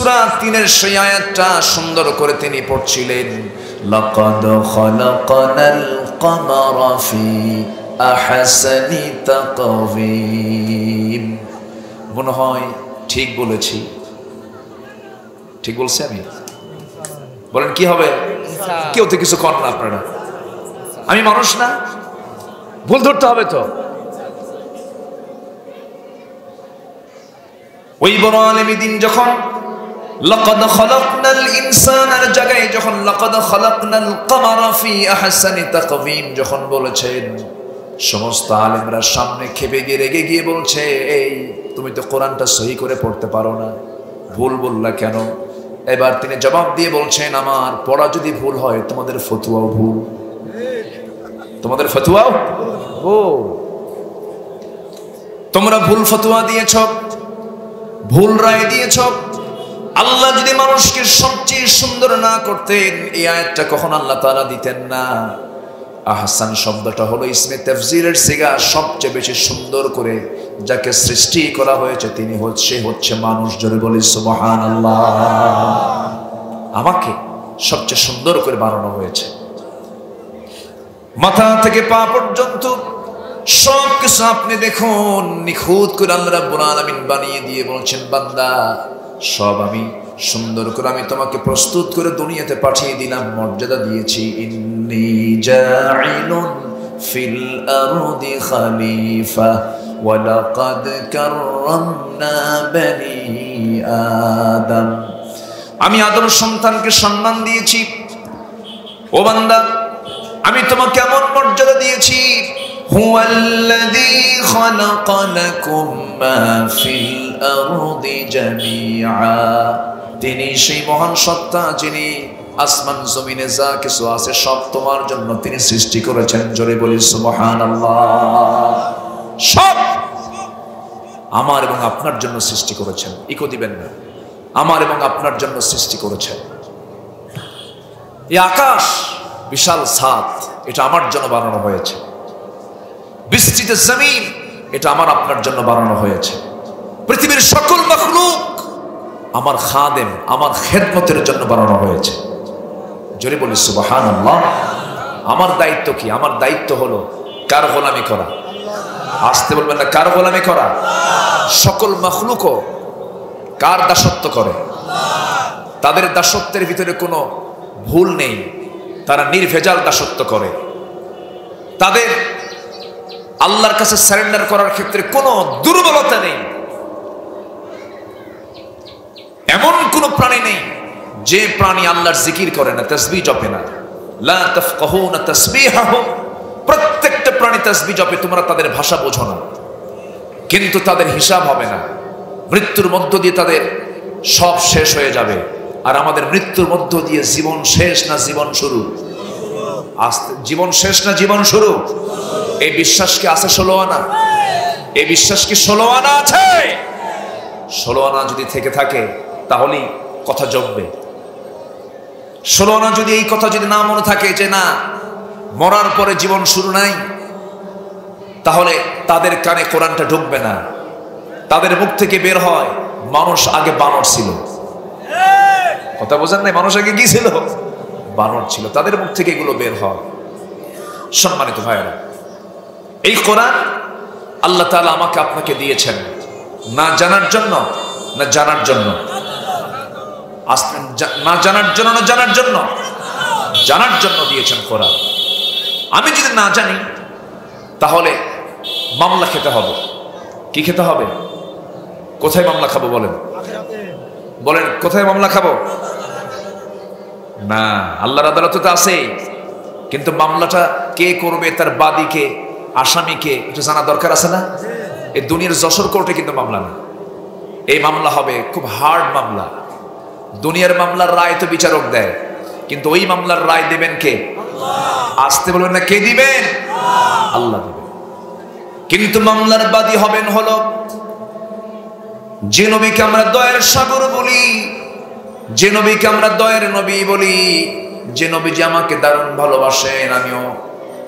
সূরা 3 এর সেই আয়াতটা সুন্দর করে তিনি পড়ছিলেন, লাকাদ খালাকানাল কামারা ফি আহসানি তাকওয়িম। মনে হয় ঠিক বলেছি, ঠিক বলছি আমি? বলেন কি হবে? কেউ তো কিছু করেন না আপনারা, আমি মানুষ না, ভুল ধরতে হবে তো। ওই বড় আলেমী দিন যখন লাকাদ খালাকনাল ইনসানার জায়গায় যখন লাকাদ খালাকনাল কামারা ফি আহসানি তাকওয়িম যখন বলেছেন, সমস্ত আলেমরা সামনে খেপে গিয়ে রেগে গিয়ে বলছে, এই তুমি তো কোরআনটা সহি করে পড়তে পারো না, ভুল বললা কেন? এবার তিনি জবাব দিয়ে বলছেন, আমার পড়া যদি ভুল হয় তোমাদের ফতোয়াও ভুল, তোমাদের ফতোয়াও ভুল, তোমরা ভুল ফতোয়া দিয়েছ, ভুল রায় দিয়েছ। আল্লাহ যদি মানুষকে সবচেয়ে সুন্দর না করতেন, এই আয়াতটা কখন আল্লাহ তাআলা দিতেন না? আহসান শব্দটা হলো ইসমে তাফজিরের সিগা, সবচেয়ে বেশি সুন্দর করে যাকে সৃষ্টি করা হয়েছে তিনি হচ্ছে মানুষ। জোরে বলি সুবহানাল্লাহ। আমাকে সবচেয়ে সুন্দর করে বানানো হয়েছে, মাথা থেকে পা পর্যন্ত সব কিছু আপনি দেখুন নিখুঁত করে আল্লাহ রাব্বুল আলামিন বানিয়ে দিয়ে বলছেন, বান্দা সব আমি সুন্দর করে আমি তোমাকে প্রস্তুত করে দুনিয়াতে পাঠিয়ে দিলাম, মর্যাদা দিয়েছি। ইন্নী জাইলুন ফিল আরদি খলিফা ওয়া লাকাদ কাররামনা বনি আদম। আমি আদম সন্তানকে সম্মান দিয়েছি। ও বান্দা, আমি তোমাকে এমন মর্যাদা দিয়েছি, হুয়াল্লাযী খালাকা লাকুম মা ফিল আরদি জামিআ। তিনি সেই মহান সত্তা যিনি আসমান জমিনে যা কিছু আছে সব তোমার জন্য তিনি সৃষ্টি করেছেন। জোরে বলি সুবহানাল্লাহ। সব আমার এবং আপনার জন্য সৃষ্টি করেছেন। ইকো দিবেন না, আমার এবং আপনার জন্য সৃষ্টি করেছেন। এই আকাশ বিশাল ছাদ, এটা আমার জন্য বানানো হয়েছে। বিস্তৃত জমিন, এটা আমার আপনার জন্য বানানো হয়েছে। পৃথিবীর সকল মাখলুক আমার খাদেম, আমার খেদমতের জন্য বানানো হয়েছে। জোরে বলি সুবহানাল্লাহ। আমার দায়িত্ব কি? আমার দায়িত্ব হলো কার গোলামি করা? আসতে বলবেন না, কার গোলামি করা? সকল মাখলুকও কার দাসত্ব করে? তাদের দাসত্বের ভিতরে কোনো ভুল নেই, তারা নির্ভেজাল দাসত্ব করে। তাদের আল্লাহর কাছে সারেন্ডার করার ক্ষেত্রে কোনো দুর্বলতা নেই। এমন কোন প্রাণী নেই যে প্রাণী আল্লাহর জিকির করে না, তাসবিহ জপে না। লা তাফকাহুনা তাসবিহাহুম। প্রত্যেকটা প্রাণী তাসবিহ জপে, তোমরা তাদের ভাষা বোঝো না, কিন্তু তাদের হিসাব হবে না। মৃত্যুর মধ্য দিয়ে তাদের সব শেষ হয়ে যাবে। আর আমাদের মৃত্যুর মধ্য দিয়ে জীবন শেষ না জীবন শুরু? জীবন শেষ না জীবন শুরু? এই বিশ্বাস কি আছে 16 আনা? এই বিশ্বাস কি 16 আনা আছে? 16 আনা যদি থেকে থাকে তাহলেই কথা জমবে। 16 আনা যদি এই কথা যদি না মনে থাকে যে না মরার পরে জীবন শুরু নাই, তাহলে তাদের কানে কোরআনটা ঢুকবে না। তাদের মুখ থেকে বের হয় মানুষ আগে বানর ছিল। কথা বোঝেন নাই? মানুষ আগে কি ছিল? বানর ছিল। তাদের মুখ থেকে এগুলো বের হয়। সম্মানিত ভাইরা, এই কোরআন আল্লাহ তাআলা আমাকে আপনাকে দিয়েছেন না জানার জন্য না জানার জন্য? না জানার জন্য না জানার জন্য? জানার জন্য দিয়েছেন কোরআন। আমি যদি না জানি তাহলে মামলা খেতে হবে। কি খেতে হবে? কোথায় মামলা খাবো বলেন? বলেন কোথায় মামলা খাবো? না, আল্লাহর আদালতে তো আছে, কিন্তু মামলাটা কে করবে, তার বাদীকে, আসামিকে একটু জানা দরকার আছে না? এই দুনিয়ার যশোর কোর্টে কিন্তু মামলা না। এই মামলা হবে খুব হার্ড মামলা। দুনিয়ার মামলার রায় তো বিচারক দেয়, কিন্তু ওই মামলার রায় দেবেন কে? আসতে বলবেন না, কে দিবেন? আল্লাহ দিবেন। কিন্তু মামলার বাদী হবেন হলো যে নবীকে আমরা দয়ার সাগর বলি, যে নবীকে আমরা দয়ার নবী বলি, যে নবী যে আমাকে দারুণ ভালোবাসেন, আমিও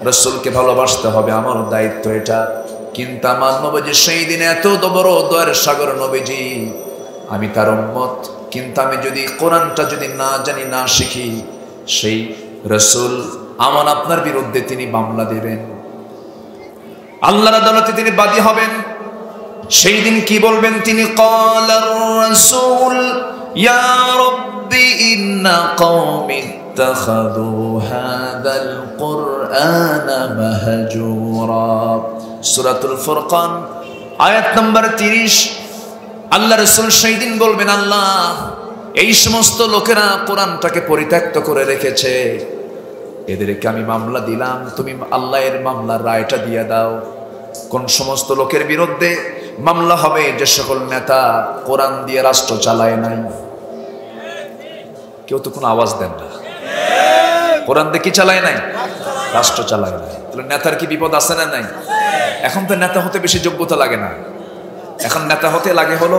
রাসূলকে ভালোবাসতে হবে, আমার দায়িত্ব এটা। কিন্তু আমার নবীজি সেই দিনে এত বড় দয়ার সাগর নবীজি, আমি তার উম্মত, কিন্তু আমি যদি কোরআনটা যদি না জানি, না শিখি, সেই রাসূল আমার আপনার বিরুদ্ধে তিনি মামলা দেবেন, আল্লাহর আদালতে তিনি বাদী হবেন। সেই দিন কি বলবেন তিনি? ক্বালার রাসূল ইয়া রাব্বি ইন্না কওমি ইত্তাখাযু হাযাল কুরআনা মাহজুরা। সূরাতুল ফুরকান আয়াত নম্বর 30। আল্লাহ রাসূল সেই দিন বলবেন, আল্লাহ এই সমস্ত লোকেরা কোরআনটাকে পরিত্যক্ত করে রেখেছে, এদেরকে আমি মামলা দিলাম, তুমি আল্লাহ এর মামলার রায়টা দিয়ে দাও। কোন সমস্ত লোকের বিরুদ্ধে মামলা হবে? যে সকল নেতা কোরআন দিয়ে রাষ্ট্র চালায় নাই। কেউ তো কোনো আওয়াজ দেন না। কোরআন দিয়ে কি চালায় নাই? রাষ্ট্র চালায় নাই। তাহলে নেতার কি বিপদ আছে না নাই? এখন তো নেতা হতে বেশি যোগ্যতা লাগে না, এখন নেতা হতে লাগে হলো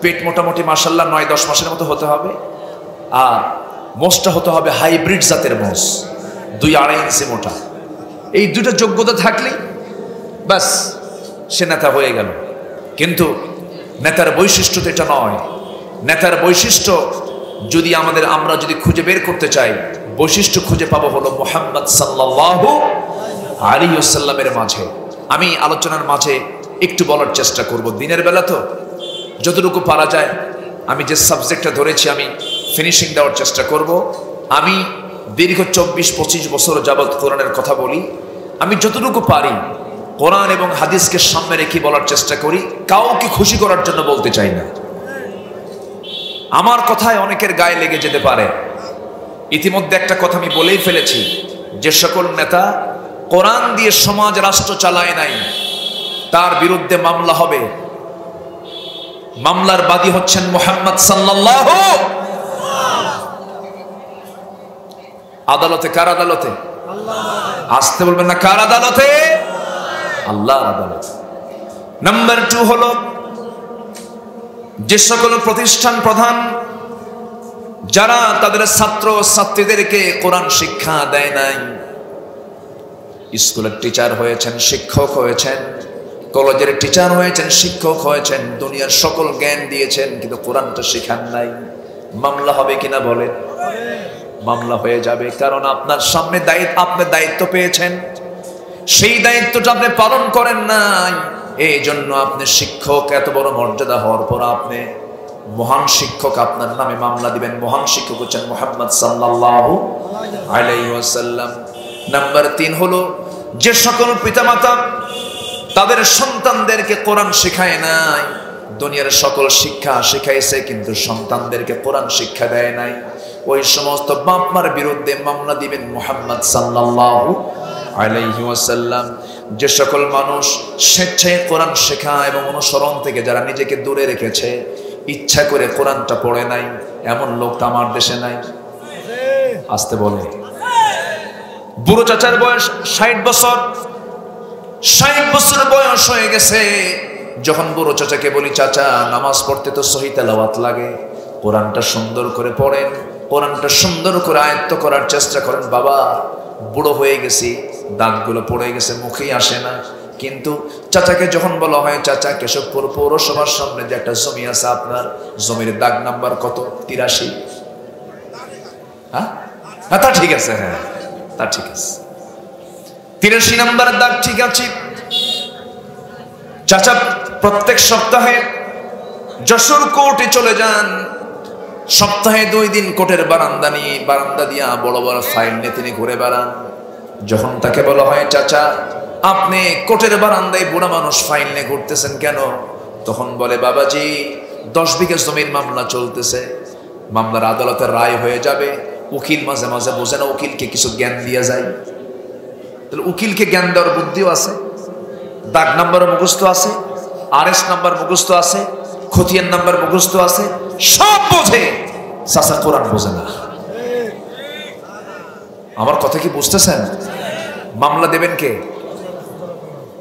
পেট মোটামুটি মাশাআল্লাহ 9-10 মাসের মতো হতে হবে, আর মোষটা হতে হবে হাইব্রিড জাতের মোষ, 2-2.5 ইঞ্চি মোটা। এই দুটো যোগ্যতা থাকলেই বাস সে নেতা হয়ে গেল। কিন্তু নেতার বৈশিষ্ট্য তো এটা নয়। নেতার বৈশিষ্ট্য যদি আমরা যদি খুঁজে বের করতে চাই, বৈশিষ্ট্য খুঁজে পাবো হলো মুহাম্মদ সাল্লাল্লাহু আলাইহি ওয়াসাল্লামের মাঝে। আমি আলোচনার মাঝে একটু বলার চেষ্টা করব, দিনের বেলা তো যতটুকু পারা যায় আমি যে সাবজেক্টটা ধরেছি আমি ফিনিশিং দেওয়ার চেষ্টা করব। আমি দীর্ঘ 24-25 বছর যাবৎ কোরআনের কথা বলি। আমি যতটুকু পারি কোরআন এবং হাদিসকে সামনে রেখে বলার চেষ্টা করি, কাউকে খুশি করার জন্য বলতে চাই না। আমার কথায় অনেকের গায়ে লেগে যেতে পারে। ইতিমধ্যে একটা কথা আমি বলেই ফেলেছি, যে সকল নেতা কোরআন দিয়ে সমাজ রাষ্ট্র চালায় নাই তার বিরুদ্ধে মামলা হবে। মামলার বাদী হচ্ছেন মুহাম্মদ সাল্লাল্লাহু। আদালতে কার আদালতে? আসতে বলবেন না, কার আদালতে? আল্লাহর আদালতে। নাম্বার 2 হলো যে সকল প্রতিষ্ঠান প্রধান যারা তাদের ছাত্র ছাত্রীদেরকে কোরআন শিক্ষা দেয় নাই, স্কুলের টিচার হয়েছেন, শিক্ষক হয়েছেন, কলেজের টিচার হয়েছেন, শিক্ষক হয়েছেন, দুনিয়ার সকল জ্ঞান দিয়েছেন, কিন্তু কোরআনটা শিখান নাই, মামলা হবে কিনা বলেন? মামলা হয়ে যাবে। কারণ আপনার সামনে আপনি দায়িত্ব পেয়েছেন, সেই দায়িত্বটা আপনি পালন করেন নাই। এই জন্য আপনি শিক্ষক, এত বড় মর্যাদা হওয়ার পর আপনি মহান শিক্ষক, আপনার নামে মামলা দিবেন। মহান শিক্ষক হচ্ছেন মুহাম্মদ সাল্লাল্লাহু আলাইহি ওয়াসাল্লাম। নাম্বার 3 হলো যে সকল পিতামাতা তাদের সন্তানদেরকে কোরআন শেখায় নাই, দুনিয়ার সকল শিক্ষা শিখাইছে কিন্তু সন্তানদেরকে কোরআন শিক্ষা দেয় নাই, ওই সমস্ত বাপ মার বিরুদ্ধে মামলা দিবেন মুহাম্মদ সাল্লাল্লাহু আলাইহি ওয়াসাল্লাম। যে সকল মানুষ স্বেচ্ছায় কোরআন শেখা এবং অনুসরণ থেকে যারা নিজেকে দূরে রেখেছে, ইচ্ছা করে কোরআনটা পড়ে নাই, এমন লোক তো আমার দেশে নাই। আসতে বলে বুড়ো চাচার বয়স 60 বছর, 60 বছর বয়স হয়ে গেছে। যখন বুড়ো চাচাকে বলি, চাচা নামাজ পড়তে তো সহি তেলাওয়াত লাগে, কোরআনটা সুন্দর করে পড়েন, কোরআনটা সুন্দর করে আয়ত্ত করার চেষ্টা করেন। বাবা বুড়ো হয়ে গেছি, দাঁতগুলো পড়ে গেছে, মুখেই আসে না। কিন্তু চাচাকে যখন বলা হয়, চাচা কেশবপুর পৌরসভার সামনে যে একটা জমি আছে, আপনার জমির দাগ নাম্বার কত? 83। হ্যাঁ, তা ঠিক আছে, হ্যাঁ তা ঠিক আছে, 83 নাম্বার দাগ ঠিক আছে। চাচা প্রত্যেক সপ্তাহে যশোর কোর্টে চলে যান, সপ্তাহে 2 দিন কোর্টের বারান্দা দিয়া বড় বড় ফাইল নিয়ে তিনি ঘুরে বেড়ান। যখন তাকে বলা হয়, চাচা আপনি কোর্টের বারান্দায় বুড়া মানুষ ফাইল নিয়ে ঘুরতেছেন কেন? তখন বলে, বাবাজি 10 বিঘা জমির মামলা চলতেছে, মামলার আদালতের রায় হয়ে যাবে, উকিল মাঝে মাঝে বোঝে না, উকিলকে কিছু জ্ঞান দিয়ে যায়। তাহলে উকিলকে জ্ঞান দেওয়ার বুদ্ধিও আছে, দাগ নাম্বারও মুখস্থ আছে, RS নাম্বার মুখস্থ আছে, খতিয়ান নাম্বার মুখস্থ আছে, সব বোঝে, চাচা কোরআন বোঝে না। আমার কথা কি বুঝতেছেন? মামলা দেবেন কে?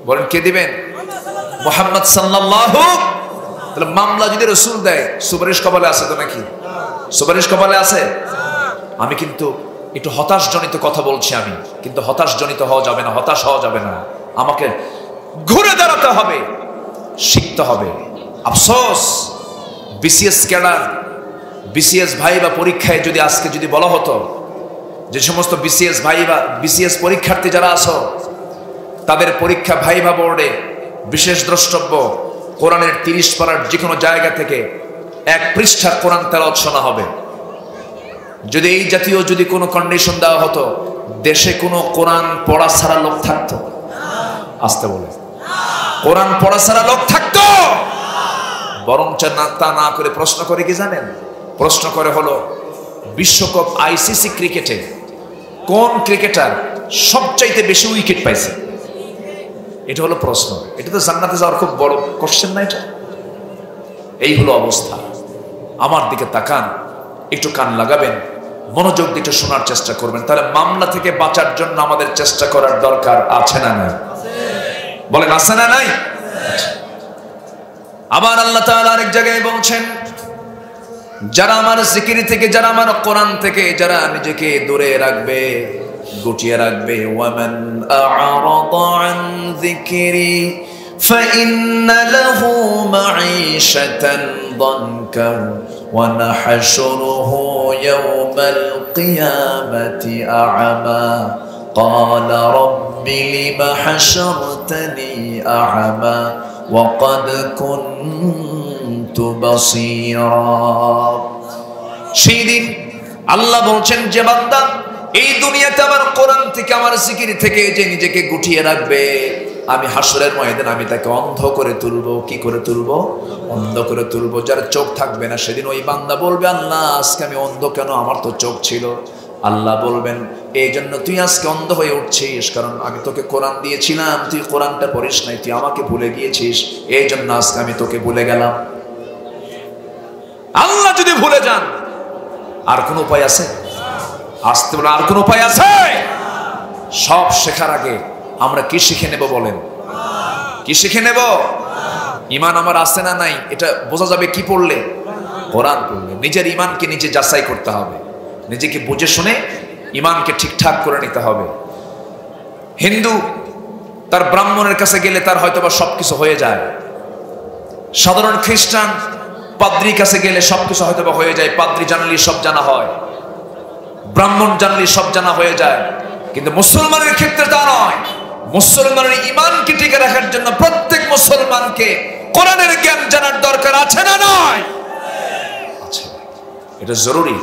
বলেন কে দিবেন? মুহাম্মদ সাল্লাল্লাহু। তাহলে মামলা যদি রাসূল দেয়, সুপারিশ কপালে আছে তো নাকি? সুপারিশ কপালে আছে। আমি কিন্তু একটু হতাশজনিত কথা বলছি, আমি কিন্তু হতাশজনিত হওয়া যাবে না, হতাশ হওয়া যাবে না, আমাকে ঘুরে দাঁড়াতে হবে, শিখতে হবে। আফসোস BCS ক্যাডার বিসিএস ভাইবা পরীক্ষায় যদি আজকে যদি বলা হতো যে সমস্ত বিসিএস ভাইবা বিসিএস পরীক্ষার্থী যারা আছো তাদের পরীক্ষা ভাইবা বোর্ডে বিশেষ দ্রষ্টব্য কোরআনের 30 পারার যে কোনো জায়গা থেকে 1 পৃষ্ঠা কোরআন তেলাওয়াত শোনা হবে, যদি এই জাতীয় যদি কোনো কন্ডিশন দেওয়া হতো, দেশে কোনো কোরআন পড়া ছাড়া লোক থাকতো? আসতে বলে কোরআন পড়া ছাড়া লোক থাকতো? বরং তা না করে প্রশ্ন করে কি জানেন? প্রশ্ন করে হলো বিশ্বকাপ আইসিসি ক্রিকেটে কোন ক্রিকেটার সবচাইতে বেশি উইকেট পাইছে? এটা হলো প্রশ্ন। এটা তো জান্নাতে যাওয়ার খুব বড় কোশ্চেন না এটা? এই হলো অবস্থা। আমার দিকে তাকান, একটু কান লাগাবেন, মনোযোগ দিয়ে শোনার চেষ্টা করবেন, তাহলে মামলা থেকে বাঁচার জন্য আমাদের চেষ্টা করার দরকার আছে না নাই? বলেন আছে না নাই? আবার আল্লাহ তাআলা আরেক জায়গায় বলছেন, যারা আমার জিকির থেকে, যারা আমার কোরআন থেকে যারা নিজেকে দূরে রাখবে, গুটিয়ে রাখবে, ওয়ামান আ'রাদা আন যিকরি ফাইন্না লাহু মাঈশাতান দানকা ওয়া নাহশুরুহু ইয়াওমাল কিয়ামাতি আ'মা ক্বালা রাব্বি লিমা হাশারতানি আ'মা ওয়া ক্বাদ কুনতু বাসীরা। সেই দিন আল্লাহ বলছেন, যে বান্দা এই দুনিয়াতে আমার কোরআন থেকে আমার জিকির থেকে যে নিজেকে গুটিয়ে রাখবে, আমি হাসরের ময়দানে আমি তাকে অন্ধ করে তুলবো। কি করে তুলবো? অন্ধ করে তুলবো। যার চোখ থাকবে না সেদিন ওই বান্দা বলবে, আল্লাহ আজকে আমি অন্ধ কেন? আমার তো চোখ ছিল। আল্লাহ বলবেন, এই জন্য তুই আজকে অন্ধ হয়ে উঠছিস, কারণ আমি তোকে কোরআন দিয়েছিলাম, তুই কোরআনটা পড়িস নাই, তুই আমাকে ভুলে গিয়েছিস, এই জন্য আজকে আমি তোকে ভুলে গেলাম। আল্লাহ যদি ভুলে যান, আর কোন উপায় আছে? আসতে বলে আর কোন উপায় আছে? সব শেখার আগে আমরা কি শিখে নেব বলেন? কি শিখে নেব? ঈমান আমার আছে না নাই এটা বোঝা যাবে কি পড়লে? কোরআন পড়লে। নিজের ঈমানকে নিজে যাচাই করতে হবে, নিজেকে বুঝে শুনে ঈমানকে ঠিকঠাক করে নিতে হবে। হিন্দু তার ব্রাহ্মণের কাছে গেলে তার হয়তোবা সবকিছু হয়ে যায়। সাধারণ খ্রিস্টান পাদ্রীর কাছে গেলে সবকিছু হয়তোবা হয়ে যায়, পাদ্রী জানলে সব জানা হয়, ব্রাহ্মণ জানলে সব জানা হয়ে যায়। কিন্তু মুসলমানের ক্ষেত্রে তা নয়। মুসলমানের ঈমানকে টিকে রাখার জন্য প্রত্যেক মুসলমানকে কোরআনের জ্ঞান জানার দরকার আছে না নয়? আছে। এটা জরুরি,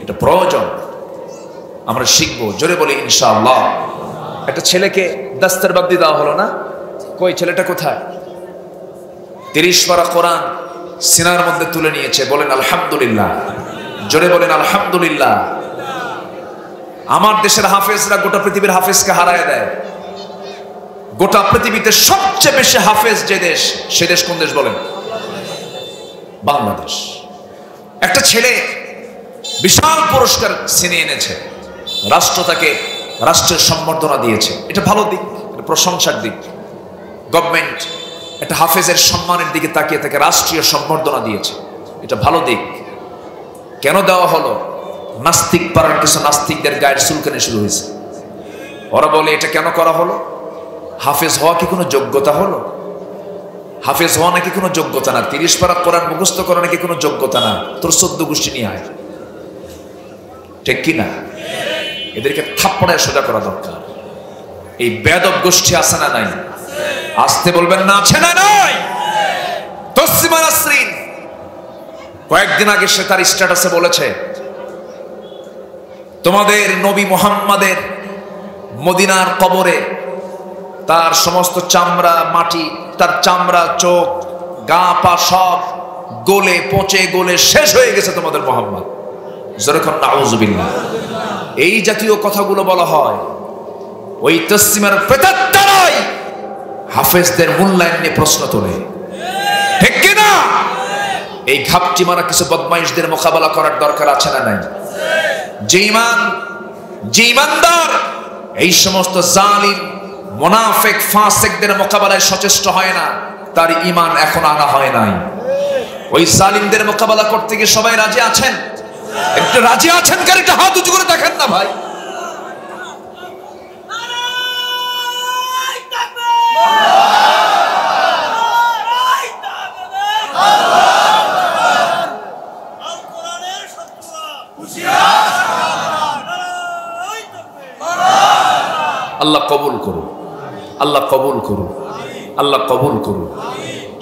এটা প্রয়োজন, আমরা শিখবো। জোরে বলি ইনশাআল্লাহ। একটা ছেলেকে দাস্তার বাগদি দেওয়া হলো না? কই ছেলেটা কোথায়? 30 পারা কোরআন সিনার মধ্যে তুলে নিয়েছে। বলেন আলহামদুলিল্লাহ। জোরে বলেন আলহামদুলিল্লাহ। আমার দেশের হাফেজরা গোটা পৃথিবীর হাফেজকে হারায় দেয়। গোটা পৃথিবীতে সবচেয়ে বেশি হাফেজ যে দেশ, সে দেশ কোন দেশ বলেন? বাংলাদেশ। একটা ছেলে বিশাল পুরস্কার ছিনিয়ে এনেছে, রাষ্ট্র তাকে রাষ্ট্রের সম্বর্ধনা দিয়েছে। এটা ভালো দিক, এটা প্রশংসার দিক। গভর্নমেন্ট একটা হাফেজের সম্মানের দিকে তাকিয়ে তাকে রাষ্ট্রীয় সম্বর্ধনা দিয়েছে, এটা ভালো দিক। কেন দেওয়া হলো? নাস্তিক পাড়ার কিছু নাস্তিকদের গায়ের চুলকানি শুরু হয়েছে। ওরা বলে এটা কেন করা হলো? হাফেজ হওয়া কি কোনো যোগ্যতা হলো? হাফেজ হওয়া নাকি কোনো যোগ্যতা না। 30 পারা কোরআন মুখস্থ করা নাকি কোনো যোগ্যতা না। তোর 14 গোষ্ঠী নিয়ে আয়, ঠিক কি না? এদেরকে থাপ্পড়ায় সোজা করা দরকার। এই বেয়াদব গোষ্ঠী আছে না নাই? আসতে বলবেন না আছে না নাই? তসলিমা নাসরিন কয়েকদিন আগে সে তার স্ট্যাটাসে বলেছে, তোমাদের নবী মুহাম্মাদের মদিনার কবরে তার সমস্ত চামড়া মাটি, তার চামড়া, চোখ, গা পা সব গলে পচে গলে শেষ হয়ে গেছে তোমাদের মুহাম্মদ। যেরকম নাউযুবিল্লাহ। এই জাতীয় কথাগুলো বলা হয়, ওই তসলিমার প্রেতাত্মারাই হাফেজদের মূল্যায়ন নিয়ে প্রশ্ন তোলে, ঠিক কিনা? এই ঘাপটি মারা কিছু বদমাইশদের মোকাবেলা করার দরকার আছে না নাই? যে ঈমানদার এই সমস্ত জালিম মুনাফিক ফাসিকদের মোকাবেলায় সচেষ্ট হয় না, তার ঈমান এখন আনা হয় নাই। ওই জালিমদের মোকাবেলা করতে গিয়ে সবাই রাজি আছেন? একটু রাজি আছেন? কার একটা হাত উঁচু করে দেখেন না ভাই। আল্লাহ কবুল করুন, আল্লাহ কবুল করুন, আল্লাহ কবুল করুন।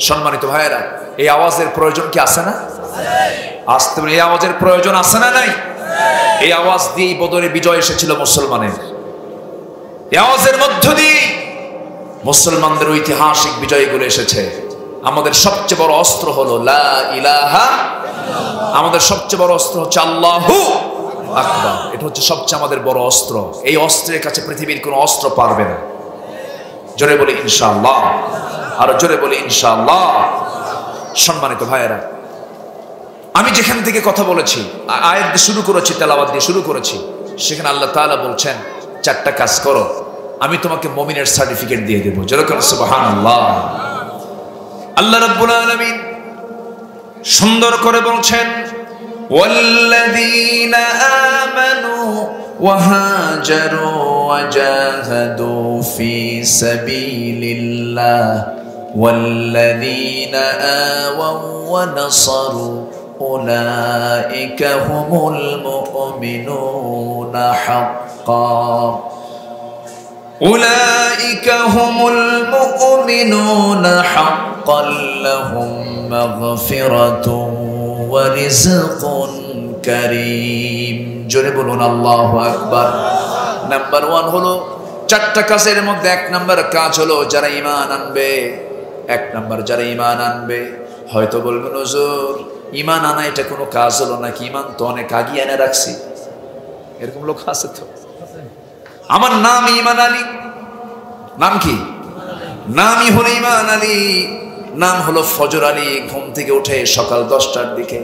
সম্মানিত ভাইয়েরা, এই আওয়াজের প্রয়োজন কি আছে না? আসতে বলে এই আওয়াজের প্রয়োজন আছে না নাই? এই আওয়াজ দিয়েই বদরে বিজয় এসেছিল মুসলমানের। এই আওয়াজের মধ্য দিয়ে মুসলমানদের ঐতিহাসিক বিজয়গুলো এসেছে। আমাদের সবচেয়ে বড় অস্ত্র হলো লা ইলাহা, আমাদের সবচেয়ে বড় অস্ত্র হচ্ছে আল্লাহু আকবার। এটা হচ্ছে সবচেয়ে আমাদের বড় অস্ত্র। এই অস্ত্রের কাছে পৃথিবীর কোনো অস্ত্র পারবে না। জোরে বলি ইনশাআল্লাহ, আর জোরে বলি ইনশাআল্লাহ। সম্মানিত ভাইয়েরা, আমি যেখান থেকে কথা বলেছি, আয়াত দিয়ে শুরু করেছি, তেলাওয়াত দিয়ে শুরু করেছি, সেখানে আল্লাহ তাআলা বলছেন চারটা কাজ করো, আমি তোমাকে মুমিনের সার্টিফিকেট দিয়ে দেব। যেরকম সুবহানাল্লাহ। আল্লাহ রাব্বুল আলামিন সুন্দর করে বলছেন ওয়াল্লাযীনা আমানু ওয়া হাজারু ওয়া জাহাদু ফি সাবিলিল্লাহ ওয়াল্লাযীনা আওয়াউ ওয়া নাসারু উলাইকা হুমুল মুমিনুনা হাক্কান أولئك هم المؤمنون حقا لهم مغفرة ورزق كريم জোরে বলুন আল্লাহু আকবার। নাম্বার 1 হলো চারটা কাজের মধ্যে এক নাম্বার কাজ হলো যারা ঈমান আনবে। এক নাম্বার যারা ঈমান আনবে। হয়তো বলবেন হুজুর ঈমান আনা এটা কোনো কাজ হলো নাকি? ঈমান তো অনেক আগে এনে রাখছি। এরকম লোক আছে তো। আমার নাম ঈমান আলী। নাম কি? নামই হলো ঈমান আলী। নাম হলো ফজর আলী। ঘুম থেকে উঠে সকাল 10টার দিকে,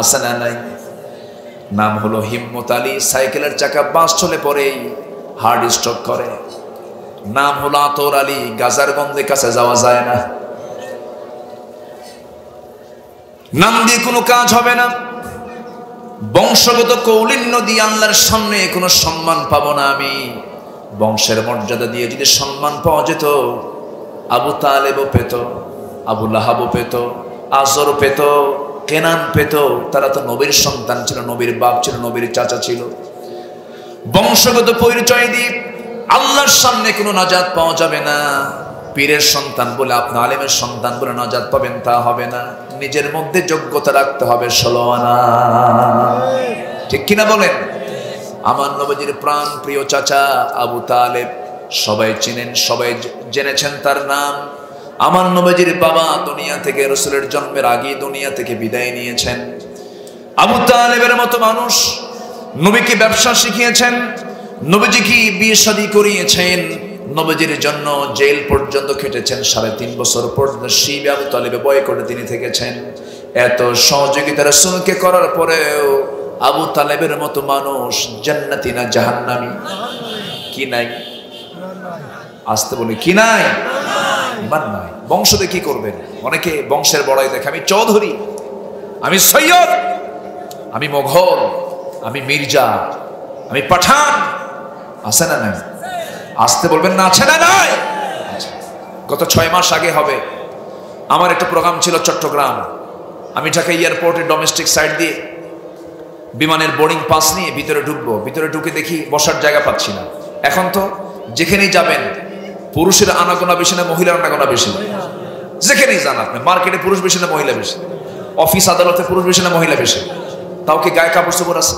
আছে না নাই? নাম হলো হিম্মত আলী। সাইকেলের চাকা বাস চলে পড়েই হার্ট স্ট্রোক করে। নাম হলো আতর আলী। গাজার গন্ধে কাছে যাওয়া যায় না। নাম দিয়ে কোনো কাজ হবে না। বংশগত কৌলিন্য দিয়ে আল্লাহর সামনে কোনো সম্মান পাবো না আমি। বংশের মর্যাদা দিয়ে যদি সম্মান পাওয়া যেত, আবু তালেবও পেত, আবু লাহাবও পেত, আজরও পেত, কেনান পেত। তারা তো নবীর সন্তান ছিল, নবীর বাপ ছিল, নবীর চাচা ছিল। বংশগত পরিচয় দিয়ে আল্লাহর সামনে কোনো নাজাত পাওয়া যাবে না। পীরের সন্তান বলে, আপনি আলেমের সন্তান বলে নাজাত পাবেন তা হবে না। নিজের মধ্যে যোগ্যতা রাখতে হবে 16 আনা। ঠিক কিনা বলেন? আমার নবীজির প্রাণ প্রিয় চাচা আবু তালেব, সবাই চিনেন, সবাই জেনেছেন তার নাম। আমার নবীজির বাবা দুনিয়া থেকে রাসূলের জন্মের আগে দুনিয়া থেকে বিদায় নিয়েছেন। আবু তালেবের মতো মানুষ নবীকে ব্যবসা শিখিয়েছেন, নবীজিকে বিয়ে শাদী করিয়েছেন, নবীজির জন্য জেল পর্যন্ত খেটেছেন। 3.5 বছর পর্যন্ত শিবে আবু তালেবে বয়কটে তিনি থেকেছেন। এত সহযোগিতা রাসূলকে করার পরেও আবু তালেবের মতো মানুষ জান্নাতি না জাহান্নামী? কি নাই? আসতে বলে কি নাই? ঈমান নাই। বংশ দিয়ে কি করবেন? অনেকে বংশের বড়াই দেখে, আমি চৌধুরী, আমি সৈয়দ, আমি মোঘল, আমি মির্জা, আমি পাঠান। আছে না নাই? আসতে বলবেন না আছে না নাই? গত 6 মাস আগে হবে আমার একটা প্রোগ্রাম ছিল চট্টগ্রাম। আমি ঢাকা এয়ারপোর্টের ডোমেস্টিক সাইড দিয়ে বিমানের বোর্ডিং পাস নিয়ে ভিতরে ঢুকবো। ভিতরে ঢুকে দেখি বসার জায়গা পাচ্ছি না। এখন তো যেখানেই যাবেন পুরুষের আনাগোনা বেশি না মহিলার আনাগোনা বেশি? যেখানেই যান আপনি, মার্কেটে পুরুষ বেশি না মহিলা বেশি? অফিস আদালতে পুরুষ বেশি না মহিলা বেশি? তাও কি গায়ে কাপড় চোপড় আছে?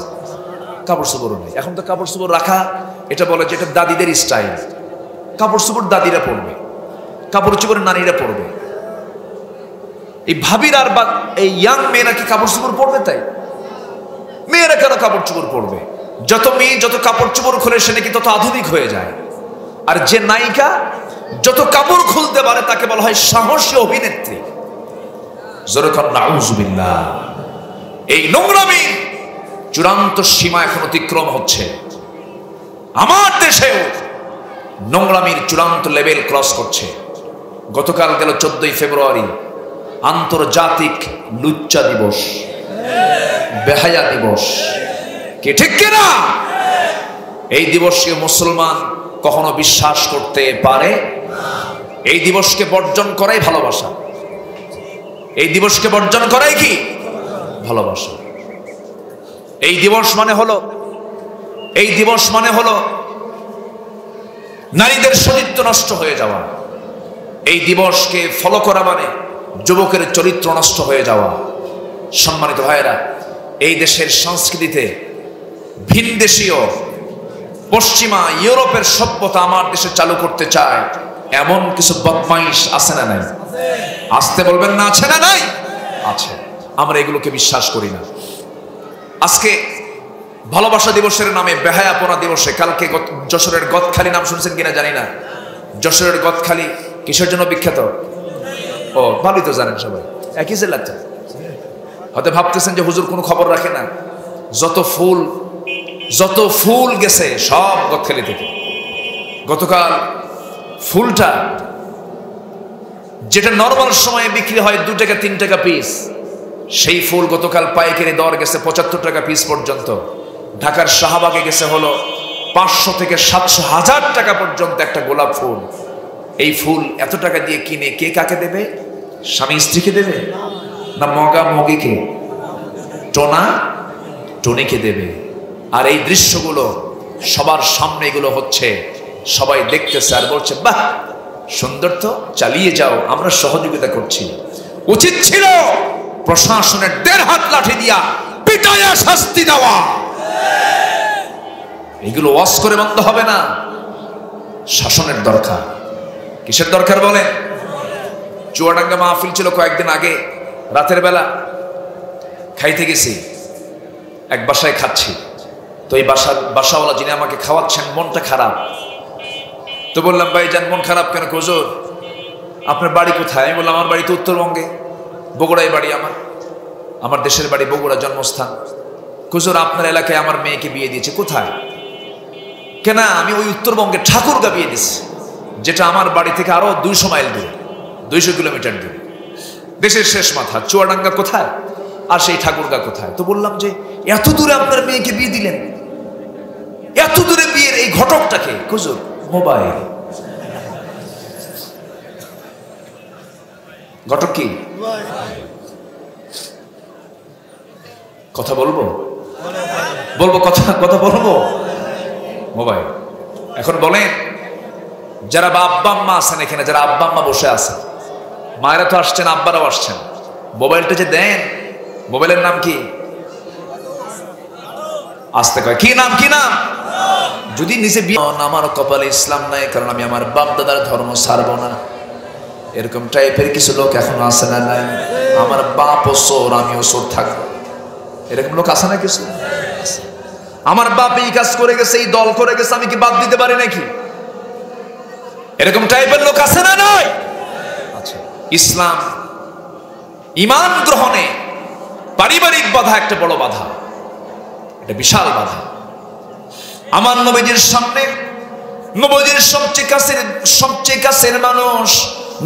কাপড় চোপড়ও নেই। এখন তো কাপড় চোপড় রাখা এটা বলে যে এটা দাদিদের স্টাইল। কাপড় চোপড় দাদিরা পরবে, কাপড় চোপড় নারীরা পরবে। এই ভাবির আর বা এই ইয়াং মেয়েরা কি কাপড় চোপড় পরবে? তাই মেয়েরা কেন কাপড় চোপড় পরবে? যত মেয়ে যত কাপড় চোপড় খুলে সে নাকি তত আধুনিক হয়ে যায়। আর যে নায়িকা যত কাপড় খুলতে পারে তাকে বলা হয় সাহসী অভিনেত্রী। জোরকান নাউজুবিল্লাহ। এই নোংরামি চূড়ান্ত সীমা এখন অতিক্রম হচ্ছে। আমার দেশেও নোংরামির চূড়ান্ত লেভেল ক্রস করছে। গতকাল গেল 14ই ফেব্রুয়ারি আন্তর্জাতিক লুচ্চা দিবস, বেহায়া দিবস। কি ঠিক কিনা? এই দিবসকে মুসলমান কখনো বিশ্বাস করতে পারে? এই দিবসকে বর্জন করাই ভালোবাসা। এই দিবসকে বর্জন করাই কি ভালোবাসা? এই দিবস মানে হলো নারীদের সতীত্ব নষ্ট হয়ে যাওয়া। এই দিবসকে ফলো করা মানে যুবকের চরিত্র নষ্ট হয়ে যাওয়া। সম্মানিত ভাইয়েরা, এই দেশের সংস্কৃতিতে ভিনদেশীয় পশ্চিমা ইউরোপের সভ্যতা আমার দেশে চালু করতে চায় এমন কিছু বদমাইশ আছে না নাই? আসতে বলবেন না, আছে না নাই? আছে। আমরা এগুলোকে বিশ্বাস করি না। আজকে ভালোবাসা দিবসের নামে বেহায়াপনা দিবসে, কালকে যশোরের গদখালি নাম শুনছেন কিনা জানি না। যশোরের গদখালি কিসের জন্য বিখ্যাত? ও ভালোই তো জানেন সবাই, একই জেলাতে। হয়তো ভাবতেছেন যে হুজুর কোনো খবর রাখে না। যত ফুল গেছে সব গদখালি থেকে। গতকাল ফুলটা যেটা নর্মাল সময়ে বিক্রি হয় 2 টাকা 3 টাকা পিস, সেই ফুল গতকাল পাইকারি দর গেছে 75 টাকা পিস পর্যন্ত। ঢাকার শাহবাগে গেছে হলো 500 থেকে 700 হাজার টাকা পর্যন্ত একটা গোলাপ ফুল। এই ফুল এত টাকা দিয়ে কিনে কে কাকে দেবে? স্বামী স্ত্রীকে দেবে না মগা মগিকে, টোনা টনিকে দেবে? আর এই দৃশ্যগুলো সবার সামনে এগুলো হচ্ছে, সবাই দেখতেছে আর বলছে বাহ সুন্দর তো, চালিয়ে যাও, আমরা সহযোগিতা করছি। উচিত ছিল প্রশাসনের 1.5 হাত লাঠি দিয়া পিটাইয়া শাস্তি দেওয়া। এগুলো ওয়াজ করে বন্ধ হবে না, শাসনের দরকার। কিসের দরকার বলেন? চুয়াডাঙ্গা মাহফিল ছিল কয়েকদিন আগে, রাতের বেলা খাইতে গেছি, এক বাসায় খাচ্ছি। তো এই বাসাওয়ালা যিনি আমাকে খাওয়াচ্ছেন মনটা খারাপ। তো বললাম ভাইজান মন খারাপ কেন? হুজুর আপনার বাড়ি কোথায়? আমি বললাম আমার বাড়ি তো উত্তরবঙ্গে, বগুড়ায় বাড়ি আমার দেশের বাড়ি বগুড়া, জন্মস্থান। হুজুর আপনার এলাকায় আমার মেয়েকে বিয়ে দিয়েছে। কোথায়? কেন? আমি ওই উত্তরবঙ্গে ঠাকুরগা বিয়ে দিচ্ছি, যেটা আমার বাড়ি থেকে আরো 200 মাইল দূর, 200 কিলোমিটার দূর, দেশের শেষ মাথা। চুয়াডাঙ্গা কোথায় আর সেই ঠাকুরগা কোথায়? তো বললাম যে এত দূরে আপনার মেয়েকে বিয়ে দিলেন, এত দূরে বিয়ের এই ঘটকটাকে? হুজুর মোবাইল। ঘটক কি? কথা বলবো কথা বলবো, মোবাইল। এখন বলেন, যারা আব্বা আম্মা আছেন এখানে, যারা আব্বা আম্মা বসে আছে, মায়েরা তো আসছেন, আব্বারাও আসছেন, মোবাইলটা যে দেন, মোবাইলের নাম কি? আসতে কয় কি নাম? যদি নিজে আমার কপালে ইসলাম নাই, কারণ আমি আমার বাপ দাদার ধর্ম ছাড়বো না, এরকম টাইপের কিছু লোক এখনো আছে না নাই? আমার বাপও চোর, আমিও চোর থাকবো, এরকম লোক আছে না কিছু? আমার বাপ এই কাজ করে গেছে, এই দল করে গেছে, আমি কি বাদ দিতে পারি নাকি? এরকম টাইপের লোক আছে না নাই? আচ্ছা, ইসলাম ঈমান গ্রহণে পারিবারিক বাধা একটা বড় বাধা, এটা বিশাল বাধা। আমার নবীজির সামনে, নবীজির সবচেয়ে কাছের মানুষ,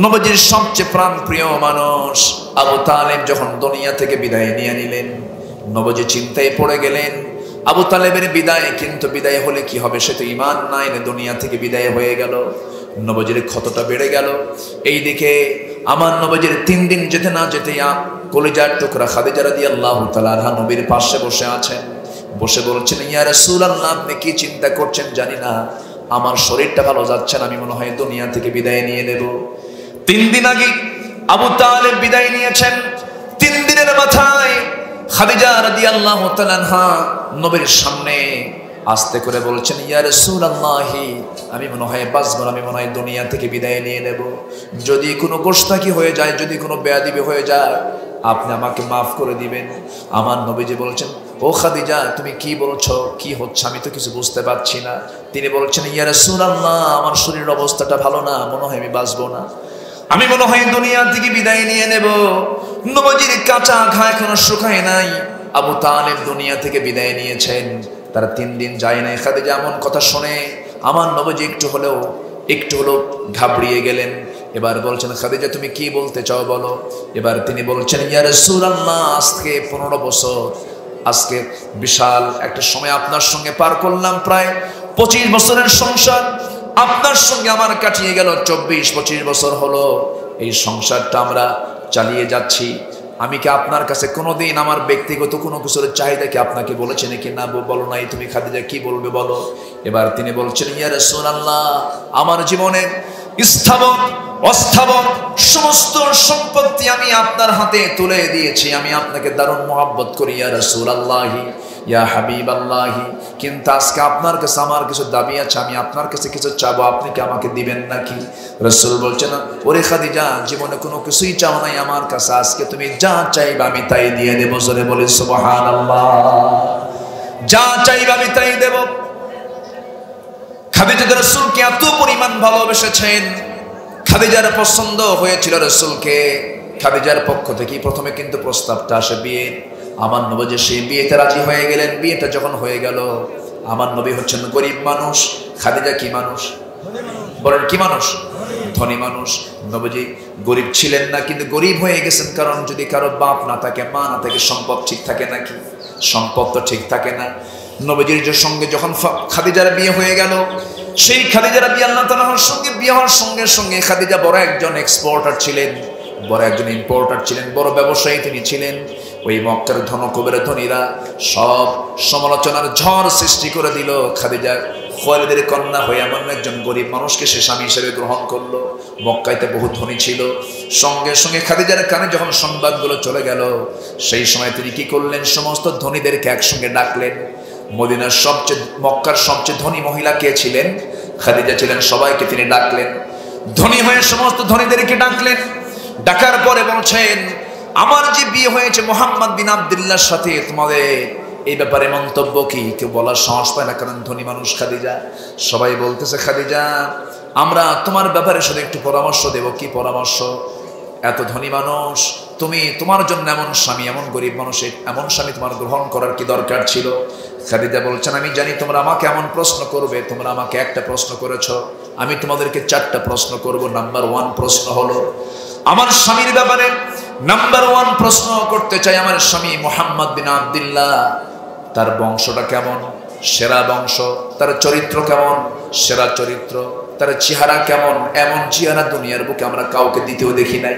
নবীজির সবচেয়ে প্রাণ প্রিয় মানুষ আবু তালেব যখন দুনিয়া থেকে বিদায় নিয়ে নিলেন, নবীজি চিন্তায় পড়ে গেলেন। আবু তালেবের বিদায়, কিন্তু বিদায় হলে কি হবে? সে তো ঈমান নাই, দুনিয়া থেকে বিদায় হয়ে গেল। নবীজির ক্ষতটা বেড়ে গেল। এইদিকে আমার নবীজির 3 দিন যেতে না যেতে কলিজার টুকরা খাদিজা রাদিয়াল্লাহু তাআলা আনহা নবীর পাশে বসে আছেন, বসে বলছেন ইয়া রাসূলুল্লাহ, আপনি কি চিন্তা করছেন জানি না, আমার শরীরটা ভালো যাচ্ছে না, আমি মনে হয় দুনিয়া থেকে বিদায় নিয়ে নেব। 3 দিন আগে আবু তালেব বিদায় নিয়েছেন। 3 দিনের মাথায় খাদিজা রাদিয়াল্লাহু তাআলা আনহা নবীর সামনে আস্তে করে বলছেন ইয়া রাসূলুল্লাহ, আমি মনে হয় বাঁচব না, আমি মনে হয় দুনিয়া থেকে বিদায় নিয়ে নেব। যদি কোনো গোশতাকি হয়ে যায়, যদি কোনো বেয়াদবি হয়ে যায়, আপনি আমাকে মাফ করে দিবেন। আমার নবীজি বলছেন ও খাদিজা, তুমি কি বলছো, কি হচ্ছে, আমি তো কিছু বুঝতে পারছি না। তিনি বলছেন ইয়া রাসূলুল্লাহ, আমার শরীরের অবস্থাটা ভালো না, মনে হয় আমি বাঁচব না, আমি মনে হয় দুনিয়া থেকে বিদায় নিয়ে নেব। নবীজির কাঁচা ঘা এখনো শুকায় নাই। আবু তালেব দুনিয়া থেকে বিদায় নিয়েছেন, তারা 3 দিন যায় নাই। খাদিজা এমন কথা শুনে আমার নবীজি একটু হলেও ঘাবড়িয়ে গেলেন। এবার বলছেন খাদিজা, তুমি কি বলতে চাও বলো। এবার তিনি বলছেন ইয়া রাসূলুল্লাহ, আজকে 15 বছর, আজকে বিশাল একটা সময় আপনার সঙ্গে পার করলাম, প্রায় 25 বছরের সংসার আপনার সঙ্গে আমার কাটিয়ে গেল। 24-25 বছর হলো এই সংসারটা আমরা চালিয়ে যাচ্ছি। আমি কি আপনার কাছে কোনোদিন আমার ব্যক্তিগত কোনো কিছুর চাহিদা কি আপনাকে বলেছি নাকি? না, বলো নাই। তুমি খাদিজা কি বলবে বলো। এবার তিনি বলছেন, ইয়া রাসূলুল্লাহ, আমার জীবনের স্থাবর অস্থাবর সমস্ত সম্পত্তি আমি আপনার হাতে তুলে দিয়েছি। আমি আপনাকে দারুণ মহব্বত করি ইয়া রাসূলুল্লাহি, ইয়া হাবিবাল্লাহি। কিন্তু আজকে আপনার কাছে আমার কিছু দাবি আছে, আমি আপনার কাছে কিছু চাবো, আপনি কি আমাকে দিবেন নাকি? রাসূল বলছেন, ওরে খাদিজা, জীবনে কোনো কিছুই চাও নাই আমার কাছে, আজকে তুমি যা চাইবে আমি তাই দিয়ে দেব। জোরে বলে সুবহানাল্লাহ। যা চাইবে আমি তাই দেব। খাদিজা রাসূলকে এত পরিমাণ ভালোবেসেছেন, খাদিজার পছন্দ হয়েছিল রাসূলকে। খাদিজার পক্ষ থেকে প্রথমে কিন্তু প্রস্তাবটা আসে বিয়ে। আমার নবী যে সেই বিয়েতে রাজি হয়ে গেলেন। বিয়েটা যখন হয়ে গেল, আমার নবী হচ্ছেন গরিব মানুষ, খাদিজা কি মানুষ বলেন? কি মানুষ? ধনী মানুষ। নবীজি গরিব ছিলেন না, কিন্তু গরিব হয়ে গেছেন কারণ যদি কারো বাপ না থাকে, মা না থাকে, সম্পদ ঠিক থাকে নাকি? সম্পদ তো ঠিক থাকে না। নবীজির সঙ্গে যখন খাদিজার বিয়ে হয়ে গেল, সেই খাদিজা রাদিয়াল্লাহু তাআলার সঙ্গে বিয়ে হওয়ার সঙ্গে সঙ্গে খাদিজা বড় একজন এক্সপোর্টার ছিলেন, বড় একজন ইম্পোর্টার ছিলেন, বড় ব্যবসায়ী তিনি ছিলেন। ওই মক্কার ধনকুবের ধনীরা সব সমালোচনার ঝড় সৃষ্টি করে দিল। খাদিজা খুয়াইলিদের কন্যা হয়ে এমন একজন গরিব মানুষকে সে স্বামী হিসেবে গ্রহণ করলো। মক্কাইতে বহু ধনী ছিল। সঙ্গে সঙ্গে খাদিজার কানে যখন সংবাদগুলো চলে গেল, সেই সময় তিনি কি করলেন? সমস্ত ধনীদেরকে একসঙ্গে ডাকলেন। মদিনার মক্কার সবচেয়ে ধনী মহিলা কে ছিলেন? খাদিজা ছিলেন। সবাইকে তিনি ডাকলেন, ধনী হয়ে সমস্ত ধনীদেরকে ডাকলেন। ডাকার পরে বলছেন, আমার যে বিয়ে হয়েছে মুহাম্মদ বিন আব্দুল্লাহর সাথে, তোমাদের এই ব্যাপারে মন্তব্য কি? কেউ বলার সাহস পায় না, কারণ ধনী মানুষ খাদিজা। সবাই বলতেছে, খাদিজা, আমরা তোমার ব্যাপারে শুধু একটু পরামর্শ দেব। কি পরামর্শ? এত ধনী মানুষ তুমি, তোমার জন্য এমন স্বামী, এমন গরিব মানুষের এমন স্বামী তোমার গ্রহণ করার কি দরকার ছিল? খাদিজা বলছেন, আমি জানি তোমরা আমাকে এমন প্রশ্ন করবে। তোমরা আমাকে একটা প্রশ্ন করেছ, আমি তোমাদেরকে 4টা প্রশ্ন করব। নাম্বার 1 প্রশ্ন হলো আমার স্বামীর ব্যাপারে। নাম্বার 1 প্রশ্ন করতে চাই, আমার স্বামী মুহাম্মদ বিন আব্দুল্লাহ, তার বংশটা কেমন? সেরা বংশ। তার চরিত্র কেমন? সেরা চরিত্র। তার চেহারা কেমন? এমন চেহারা দুনিয়ার বুকে আমরা কাউকে দ্বিতীয় দেখি নাই।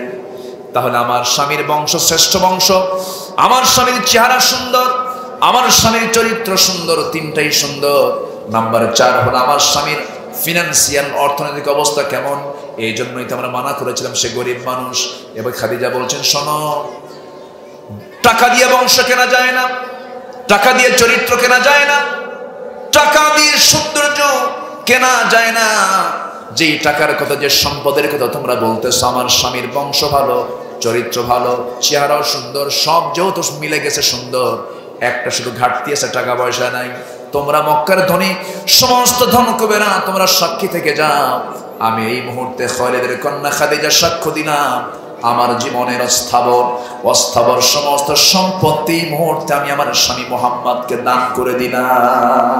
তাহলে আমার স্বামীর বংশ শ্রেষ্ঠ বংশ, আমার স্বামীর চেহারা সুন্দর, আমার স্বামীর চরিত্র সুন্দর, 3টাই সুন্দর। নাম্বার 4 হলো আমার স্বামীর ফিনান্সিয়াল অর্থনৈতিক অবস্থা কেমন। এই জন্যই তো আমরা মানা করেছিলাম, সে গরিব মানুষ। এবার খাদিজা বলছেন, শোনো, টাকা দিয়ে বংশ কেনা যায় না, টাকা দিয়ে চরিত্র কেনা যায় না, টাকা দিয়ে সৌন্দর্য কেনা যায় না। যেই টাকার কথা, যে সম্পদের কথা তোমরা বলতেছো, আমার স্বামীর বংশ ভালো, চরিত্র ভালো, চেহারাও সুন্দর, সব যেহেতু মিলে গেছে সুন্দর, একটা শুধু ঘাটতি আছে, টাকা পয়সা নাই। তোমরা মক্কার ধনী, সমস্ত ধনকুবেরা, তোমরা সাক্ষী থেকে যাও। আমি এই মুহূর্তে খালিদের কন্যা খাদিজা সাক্ষ্য দিলাম, আমার জীবনের অস্থাবর সমস্ত সম্পত্তি মুহূর্তে আমি আমার স্বামী মুহাম্মদকে দান করে দিলাম।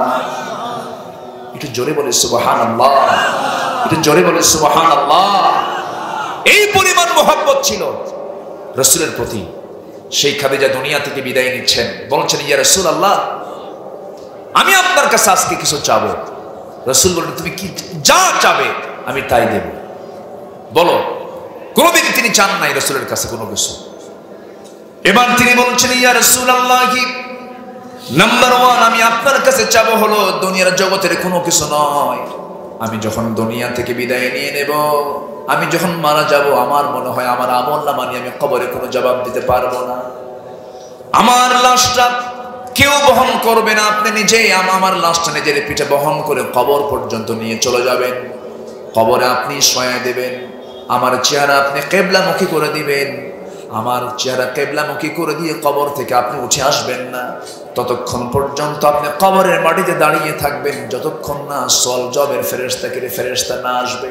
একটু জোরে বলে সুবহানাল্লাহ, একটু জোরে বলে সুবহানাল্লাহ। এই পরিমাণ মহব্বত ছিল রাসূলের প্রতি। সেই খাদিজা দুনিয়া থেকে বিদায় নিচ্ছেন, বলছেন, ইয়া রাসূলুল্লাহ, আমি আপনার কাছে আজকে কিছু চাবো। রাসূল বলেন, তুমি কি যা চাবে আমি তাই দেব, বলো। কোনদিন তিনি চান নাই রাসূলের কাছে কোনো কিছু। এবার তিনি বলছেন, ইয়া রাসূলুল্লাহ, নাম্বার 1 আমি আপনার কাছে চাবো হলো দুনিয়ার জগতের কোনো কিছু নয়। আমি যখন দুনিয়া থেকে বিদায় নিয়ে নেব, আমি যখন মারা যাব, আমার মনে হয় আমার আমলনামা নিয়ে আমি কবরে কোনো জবাব দিতে পারবো না। আমার লাশটা কেউ বহন করবে না, আপনি নিজেই আমার লাশটা নিজের পিঠে বহন করে কবর পর্যন্ত নিয়ে চলে যাবেন। কবরে আপনি শোয়া দেবেন, আমার চেহারা আপনি কিবলামুখী করে দিবেন। আমার চেহারা কিবলামুখী করে দিয়ে কবর থেকে আপনি উঠে আসবেন না। ততক্ষণ পর্যন্ত আপনি কবরের মাটিতে দাঁড়িয়ে থাকবেন, যতক্ষণ না সল জবের ফেরেশতা না আসবে।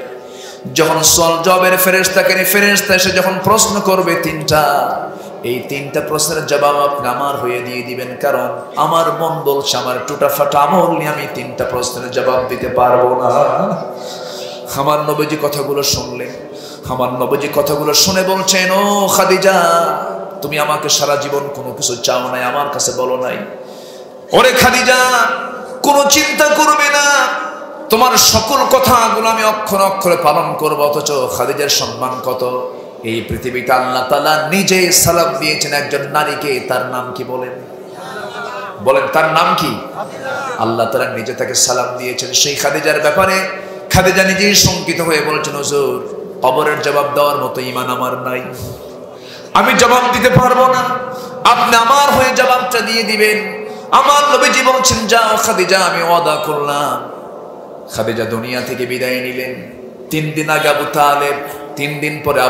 যখন সল জবের ফেরেশতা এসে যখন প্রশ্ন করবে 3টা, এই 3টা প্রশ্নের জবাব আপনি আমার হয়ে দিয়ে দিবেন, কারণ আমার মন বলছে আমার টুটা ফাটা আমল নিয়ে আমি 3টা প্রশ্নের জবাব দিতে পারবো না। আমার নবীজি কথাগুলো শুনলেন, আমার নবীজি কথাগুলো শুনে বলছেন, ও খাদিজা, তুমি আমাকে সারা জীবন কোনো কিছু চাও নাই, আমার কাছে বলো নাই। ওরে খাদিজা, কোনো চিন্তা করবে না, তোমার সকল কথাগুলো আমি অক্ষরে অক্ষরে পালন করবো। অথচ খাদিজার সম্মান কত, এই পৃথিবীতে আল্লাহ তাআলা নিজে সালাম দিয়েছেন একজন নারীকে, তার নাম কি বলেন? বলেন তার নাম কি? আল্লাহ তাআলা নিজে তাকে সালাম দিয়েছেন। সেই খাদিজার ব্যাপারে খাদিজা নিজেই শঙ্কিত হয়ে বলেছেন, হুজুর কবরের জবাব দেওয়ার মতো ঈমান আমার নাই, আমি জবাব দিতে পারবো না, আপনি আমার হয়ে জবাবটা দিয়ে দিবেন। আমার নবীজি বলছেন, যাও খাদিজা, আমি ওয়াদা করলাম। খাদিজা দুনিয়া থেকে বিদায় নিলেন। 3 দিন আগে আবু তালেব, 3 দিন পরে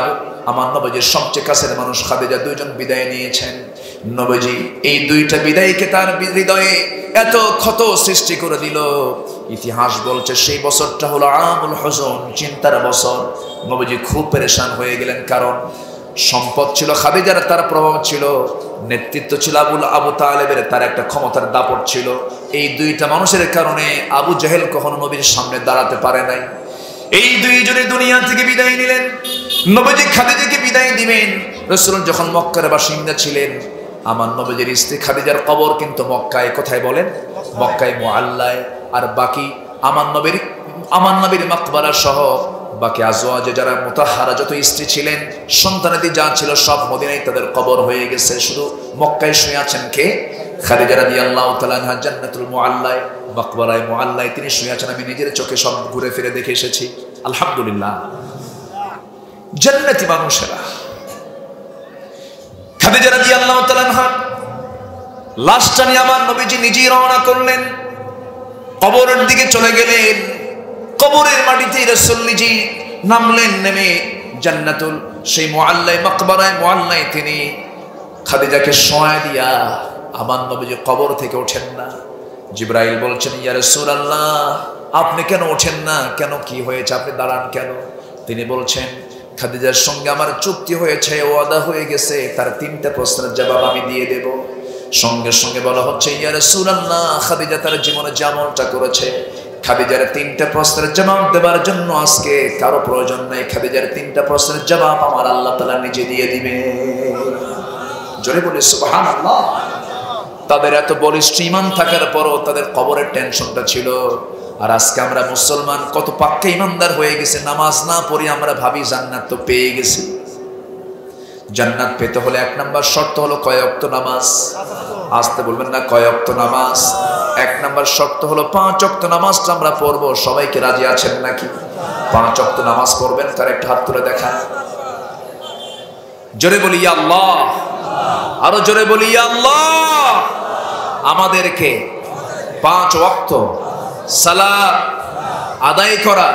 আমার নবীজির সবচেয়ে কাছের মানুষ খাদিজা, দুইজন বিদায় নিয়েছেন। নবীজি এই দুইটা বিদায়কে তার হৃদয়ে এত ক্ষত সৃষ্টি করে দিল। ইতিহাস বলছে সেই বছরটা হলো আমুল হুজন, চিন্তার বছর। নবীজি খুব পেরেশান হয়ে গেলেন, কারণ সম্পদ ছিল খাদিজার, তার প্রভাব ছিল, নেতৃত্ব ছিল আবু তালেবের, তার একটা ক্ষমতার দাপট ছিল। এই দুইটা মানুষের কারণে আবু জেহেল কখনো নবীর সামনে দাঁড়াতে পারে নাই। এই দুইজনে দুনিয়া থেকে বিদায় নিলেন। নবীজি খাদিজাকে বিদায় দিবেন। রাসূল যখন মক্কার বাসিন্দা ছিলেন, আমার নবীজির স্ত্রী খাদিজার কবর কিন্তু মক্কায়, কোথায় বলেন? মক্কায় মুআল্লায়। আর বাকি আমার নবীর মাকবারা সহ বাকি আজওয়াজে যারা মুতাহহারা যত স্ত্রী ছিলেন, সন্তানাদি যা ছিল সব মদিনায় তাদের কবর হয়ে গেছে। শুধু মক্কায় শুয়ে আছেন কে? খাদিজা রাদিয়াল্লাহু তাআলা আনহা জান্নাতুল মুআল্লায়, মাকবারায়ে মুআল্লায় তিনি শুয়ে আছেন। আমি নিজের চোখে সব ঘুরে ফিরে দেখে এসেছি, আলহামদুলিল্লাহ। জান্নাতি মানুষেরা। খাদিজা রাদিয়াল্লাহু তাআলা আনহা লাশটা নিয়ে আমার নবীজি নিজেই রওনা করলেন, কবরের দিকে চলে গেলেন। কবরের মাটিতে রাসূল নিজেই নামলেন, নেমে জান্নাতুল সেই মুআল্লায়, মাকবারায়ে মুআল্লায় তিনি খাদিজাকে শোয়ায় দিয়া আমার নবীজি কবর থেকে ওঠেন না। জিবরাইল বলছেন, ইয়া রাসূলুল্লাহ, আপনি কেন ওঠেন না? কেন, কি হয়েছে? আপনি দাঁড়ান কেন? তিনি বলছেন, খাদিজার সঙ্গে আমার চুক্তি হয়েছে, ওয়াদা হয়ে গেছে, তার 3টা প্রশ্নের জবাব আমি দিয়ে দেব। সঙ্গে সঙ্গে বলা হচ্ছে, ইয়া রাসূলুল্লাহ, খাদিজা তার জীবনে যে আমলটা করেছে, খাদিজার 3টা প্রশ্নের জবাব দেবার জন্য আজকে কারো প্রয়োজন নাই। খাদিজার 3টা প্রশ্নের জবাব আমার আল্লাহ তাআলা নিজে দিয়ে দিবে। জোরে বলে সুবহানাল্লাহ। তাদের এত বলিষ্ঠ ঈমান থাকার পরও তাদের কবরের টেনশনটা ছিল। আর আজকে আমরা মুসলমান কত পাক্কা ঈমানদার হয়ে গেছে, নামাজ না পড়ি আমরা ভাবি জান্নাত তো পেয়ে গেছি। জান্নাত পেতে হলে 1 নাম্বার শর্ত হলো কয় ওয়াক্ত নামাজ। আসতে বলবেন না, কয় ওয়াক্ত নামাজ? 1 নাম্বার শর্ত হলো 5 ওয়াক্ত নামাজটা আমরা পড়বো। সবাইকে রাজি আছেন নাকি? 5 ওয়াক্ত নামাজ পড়বেন? তার একটা হাত তুলে দেখা। জোরে বলি ইয়া আল্লাহ, আরো জোরে বলি ইয়া আল্লাহ। আমাদেরকে 5 ওয়াক্ত সালাত আদায় করা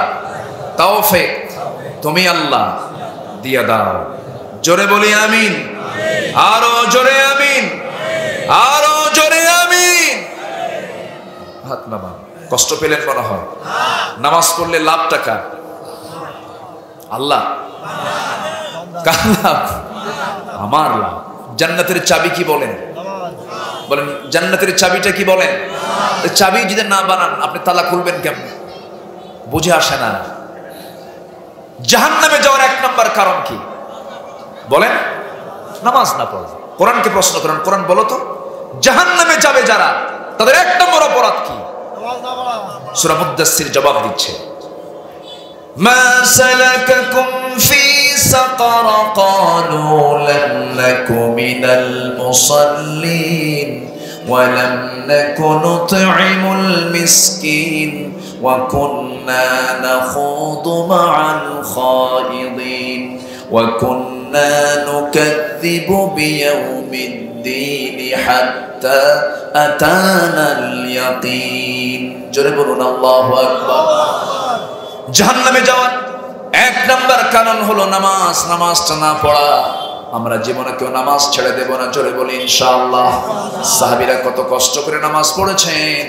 তৌফিক তুমি আল্লাহ দিয়া দাও। জোরে বলি আমিন, আরো জোরে আমিন, আরো জোরে আমিন। হাত নামান। কষ্ট পেলেন মনে হয়? নামাজ পড়লে লাভ টাকা আল্লাহ, কার লাভ? আমার লাভ। জান্নাতের চাবি কি বলেন? বলেন জান্নাতের চাবিটা কি বলেন? চাবি যদি না বানান আপনি তালা খুলবেন কেমন? বুঝে আসে না। জাহান্নামে যাওয়ার 1 নাম্বার কারণ কি বলেন? নামাজ না পড়া। কোরআনকে প্রশ্ন করেন, কোরআন বলো তো জাহান্নামে যাবে যারা, তাদের 1 নম্বর অপরাধ কি? সূরা মুদ্দাসসির জবাব দিচ্ছে, মা সালাকাকুম ফি সাকার ক্বালু লাম নাকু মিনাল মুসাল্লিন ওয়া লাম নাকু নুতঈমুল মিসকিন ওয়া কুন্না নাখুদু মা'আল খাইদিন ওয়া কুন্না নুকাযযিবু বিয়াউমিদ্দিন হাত্তা আতানাল ইয়াকিন। জোরে বলুন আল্লাহু আকবার। জাহান্নামে যাওয়ার 1 নাম্বার কারণ হলো নামাজ। নামাজটা না পড়া। আমরা জীবনে কেউ নামাজ ছেড়ে দেব না। জোরে বলি ইনশাআল্লাহ। সাহাবীরা কত কষ্ট করে নামাজ পড়েছেন।